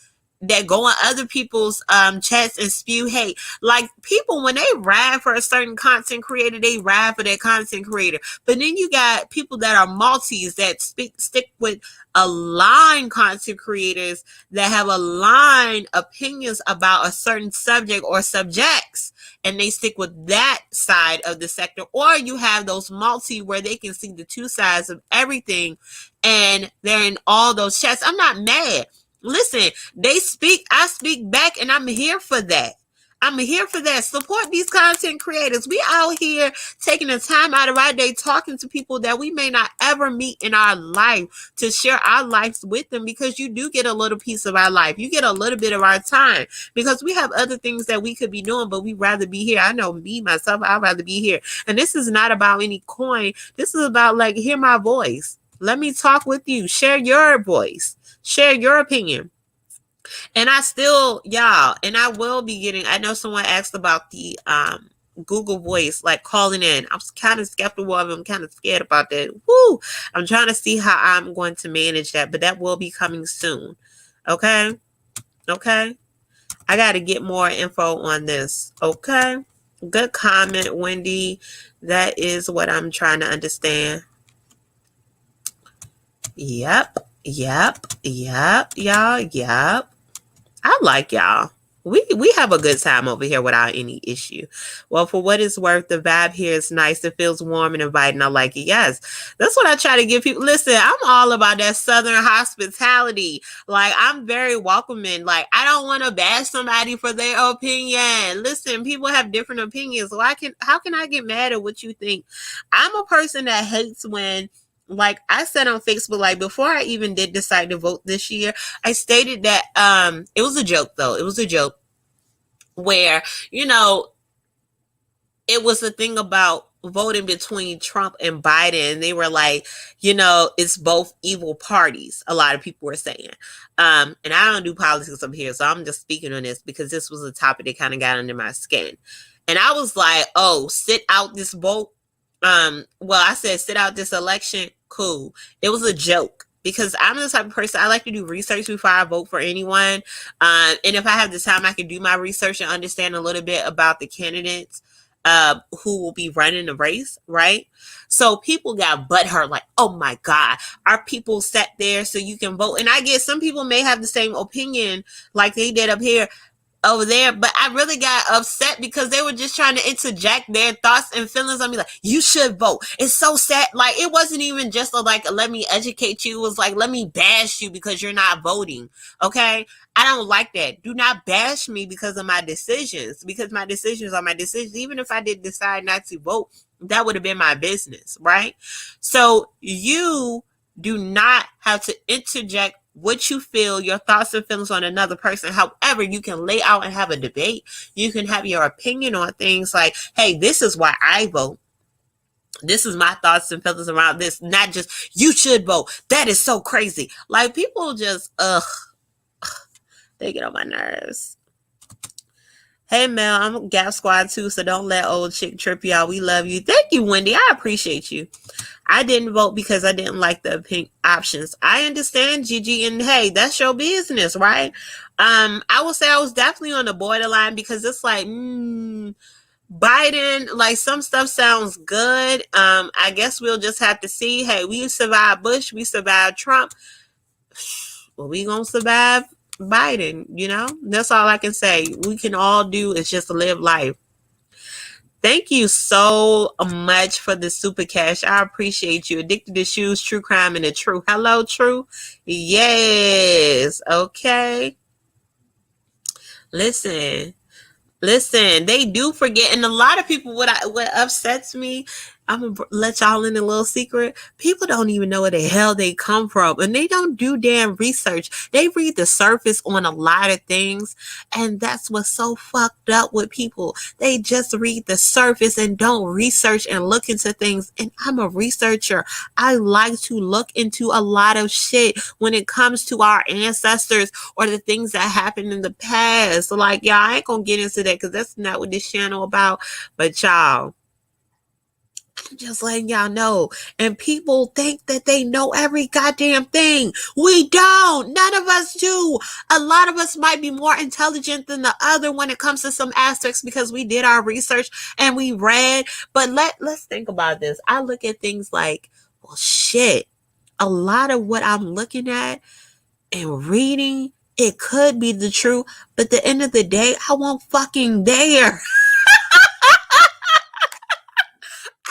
that go on other people's chats and spew hate. Like, people, when they ride for a certain content creator, they ride for that content creator. But then you got people that are multis that stick with aligned content creators that have aligned opinions about a certain subject or subjects, and they stick with that side of the sector. Or you have those multi where they can see the two sides of everything, and they're in all those chats. I'm not mad. Listen, they speak, I speak back, and I'm here for that. I'm here for that. Support these content creators. We out here taking the time out of our day talking to people that we may not ever meet in our life, to share our lives with them, because you do get a little piece of our life. You get a little bit of our time, because we have other things that we could be doing, but we'd rather be here. I know me, myself, I'd rather be here. And this is not about any coin. This is about, like, hear my voice. Let me talk with you. Share your voice. Share your opinion. And I still, y'all, and I will be getting, I know someone asked about the Google Voice, like calling in. I'm kind of skeptical of it. I'm kind of scared about that. Woo! I'm trying to see how I'm going to manage that, but that will be coming soon. Okay? Okay? I got to get more info on this. Okay? Good comment, Wendy. That is what I'm trying to understand. Yep, y'all, yep. I like y'all. We have a good time over here without any issue. Well, for what it's worth, the vibe here is nice. It feels warm and inviting. I like it. Yes, that's what I try to give people. Listen, I'm all about that Southern hospitality. Like, I'm very welcoming. Like, I don't want to bash somebody for their opinion. Listen, people have different opinions. So how can I get mad at what you think? I'm a person that hates when, like I said on Facebook, like, before I even did decide to vote this year, I stated that it was a joke, though. It was a joke where, it was a thing about voting between Trump and Biden. They were like, it's both evil parties, a lot of people were saying. And I don't do politics up here, so I'm just speaking on this because this was a topic that kind of got under my skin. And I was like, oh, sit out this vote. I said sit out this election. Cool. It was a joke because I'm the type of person, I like to do research before I vote for anyone. And if I have the time, I can do my research and understand a little bit about the candidates who will be running the race, right? So people got butthurt, like, oh my God, our people sat there so you can vote. And I guess some people may have the same opinion like they did up here, over there, but I really got upset because they were just trying to interject their thoughts and feelings on me, like, you should vote. It's so sad. Like, it wasn't even just like, let me educate you. It was like, let me bash you because you're not voting. Okay? I don't like that. Do not bash me because of my decisions, because my decisions are my decisions. Even if I did decide not to vote, that would have been my business, right? So you do not have to interject what you feel, your thoughts and feelings on another person. However, you can lay out and have a debate. You can have your opinion on things like, hey, this is why I vote. This is my thoughts and feelings around this. Not just, you should vote. That is so crazy. Like, people just, they get on my nerves. Hey, Mel, I'm Gap Squad too, so don't let old chick trip you out. We love you. Thank you, Wendy. I appreciate you. I didn't vote because I didn't like the pink options. I understand, Gigi, and hey, that's your business, right? I will say I was definitely on the borderline because it's like, Biden, like, some stuff sounds good. I guess we'll just have to see. Hey, we survived Bush, we survived Trump. Well, we gonna survive Biden, That's all I can say. We can all do is just live life. Thank you so much for the super cash. I appreciate you. Addicted to shoes, true crime, and the true. Hello, true. Yes. Okay. Listen, they do forget. And a lot of people, what upsets me, I'm going to let y'all in a little secret. People don't even know where the hell they come from. And they don't do damn research. They read the surface on a lot of things. And that's what's so fucked up with people. They just read the surface and don't research and look into things. And I'm a researcher. I like to look into a lot of shit when it comes to our ancestors or the things that happened in the past. So, like, y'all, I ain't going to get into that because that's not what this channel about. But y'all, I'm just letting y'all know. And people think that they know every goddamn thing. We don't. None of us do. A lot of us might be more intelligent than the other when it comes to some aspects because we did our research and we read. But let's think about this. I look at things like, well, shit. A lot of what I'm looking at and reading, it could be the truth. But at the end of the day, I won't fucking dare.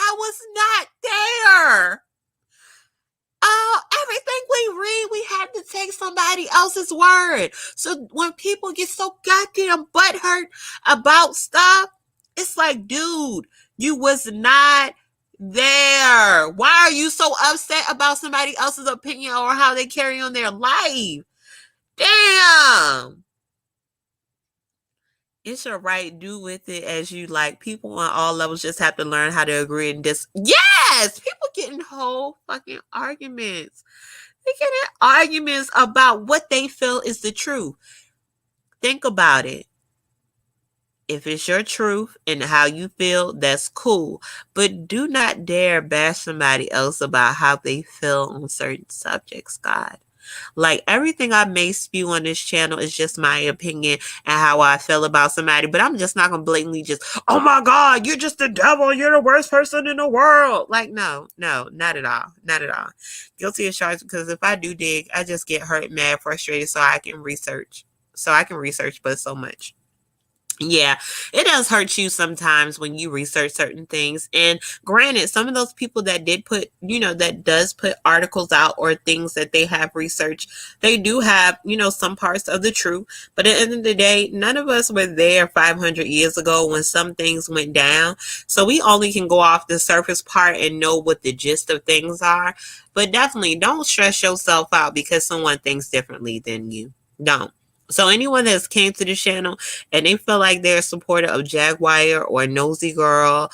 I was not there. Oh, everything we read, we had to take somebody else's word. So when people get so goddamn butthurt about stuff, it's like, dude, you was not there. Why are you so upset about somebody else's opinion or how they carry on their life? Damn. It's your right. Do with it as you like. People on all levels just have to learn how to agree and Yes! People get in whole fucking arguments. They get in arguments about what they feel is the truth. Think about it. If it's your truth and how you feel, that's cool. But do not dare bash somebody else about how they feel on certain subjects, God. Like, everything I may spew on this channel is just my opinion and how I feel about somebody, but I'm just not gonna blatantly just, oh my God, you're just the devil, you're the worst person in the world. Like, no, not at all. Not at all. Guilty as charged, because if I do dig, I just get hurt, mad, frustrated, so I can research but so much. Yeah, it does hurt you sometimes when you research certain things. And granted, some of those people that did put, that does put articles out or things that they have researched, they do have, some parts of the truth. But at the end of the day, none of us were there 500 years ago when some things went down. So we only can go off the surface part and know what the gist of things are. But definitely don't stress yourself out because someone thinks differently than you. Don't. So anyone that's came to the channel and they feel like they're a supporter of Jaguar or Nosy Girl,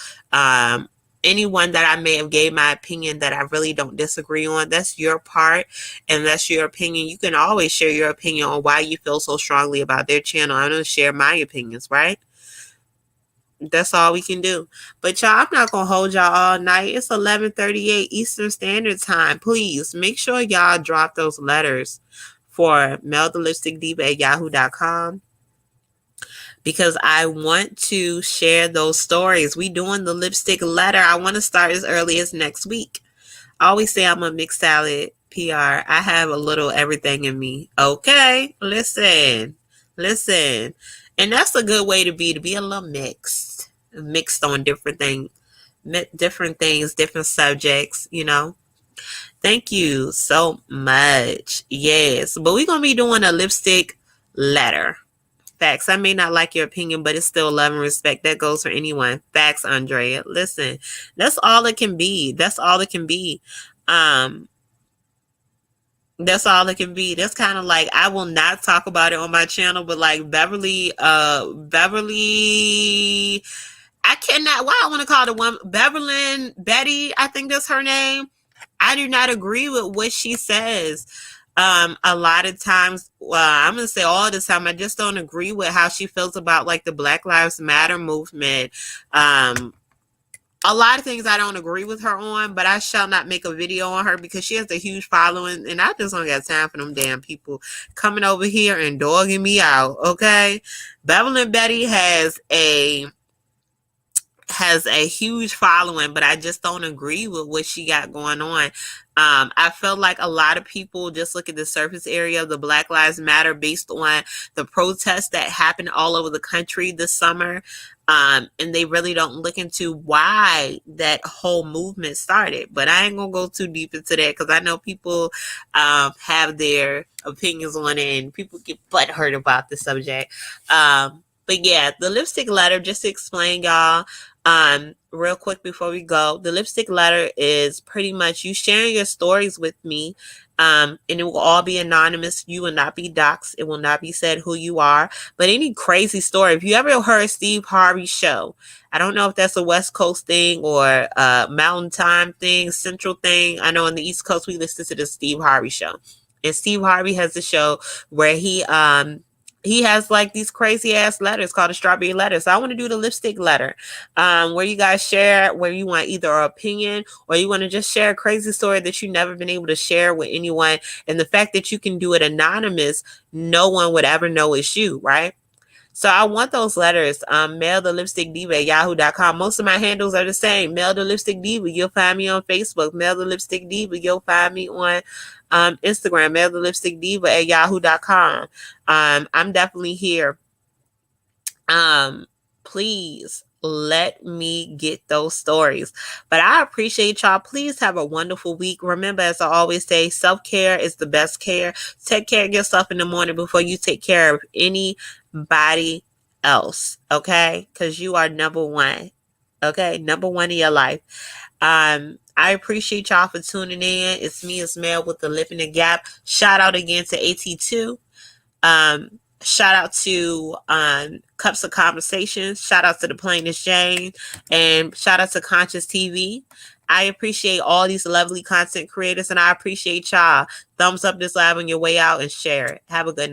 anyone that I may have gave my opinion that I really don't disagree on, that's your part and that's your opinion. You can always share your opinion on why you feel so strongly about their channel. I'm going to share my opinions, right? That's all we can do. But y'all, I'm not going to hold y'all all night. It's 11:38 Eastern Standard Time. Please make sure y'all drop those letters for meldoesit at yahoo.com because I want to share those stories. We doing the lipstick letter. I want to start as early as next week. I always say I'm a mixed salad PR. I have a little everything in me. Okay, listen. And that's a good way to be a little mixed on different things, different subjects, Thank you so much. Yes. But we're going to be doing a lipstick letter. Facts. I may not like your opinion, but it's still love and respect. That goes for anyone. Facts, Andrea. Listen, that's all it can be. That's all it can be. That's all it can be. That's kind of like, I will not talk about it on my channel, but like Beverly, I cannot, why I want to call the one, Betty, I think that's her name. I do not agree with what she says. A lot of times, I'm going to say all the time, I just don't agree with how she feels about like the Black Lives Matter movement. A lot of things I don't agree with her on, but I shall not make a video on her because she has a huge following and I just don't got time for them damn people coming over here and dogging me out. Okay. Beverly Betty has a huge following, but I just don't agree with what she got going on. I felt like a lot of people just look at the surface area of the Black Lives Matter based on the protests that happened all over the country this summer. And they really don't look into why that whole movement started. But I ain't gonna go too deep into that because I know people have their opinions on it and people get butthurt about the subject. But yeah, the lipstick letter, just to explain y'all, real quick before we go, the lipstick letter is pretty much you sharing your stories with me. And it will all be anonymous. You will not be doxxed. It will not be said who you are. But any crazy story, if you ever heard Steve Harvey's show, I don't know if that's a West Coast thing or a Mountain Time thing, Central thing. I know on the East Coast we listen to the Steve Harvey show. And Steve Harvey has a show where he he has like these crazy ass letters called a strawberry letter. So I want to do the lipstick letter, where you guys share where you want either an opinion or you want to just share a crazy story that you've never been able to share with anyone. And the fact that you can do it anonymous, no one would ever know it's you, right? So I want those letters. Melthelipstickdiva at yahoo.com. Most of my handles are the same. Melthelipstickdiva. You'll find me on Facebook. Melthelipstickdiva. You'll find me on Instagram. Melthelipstickdiva at yahoo.com. I'm definitely here. Please let me get those stories. But I appreciate y'all. Please have a wonderful week. Remember, as I always say, self-care is the best care. Take care of yourself in the morning before you take care of anybody else, okay? Because you are number one, okay? Number one in your life. I appreciate y'all for tuning in. It's me, it's Mel with the Lip in the Gap. Shout out again to AT2. Shout out to Cups of Conversations. Shout out to the Plainest Jane. And shout out to Conscious TV. I appreciate all these lovely content creators, and I appreciate y'all. Thumbs up this live on your way out and share it. Have a good night.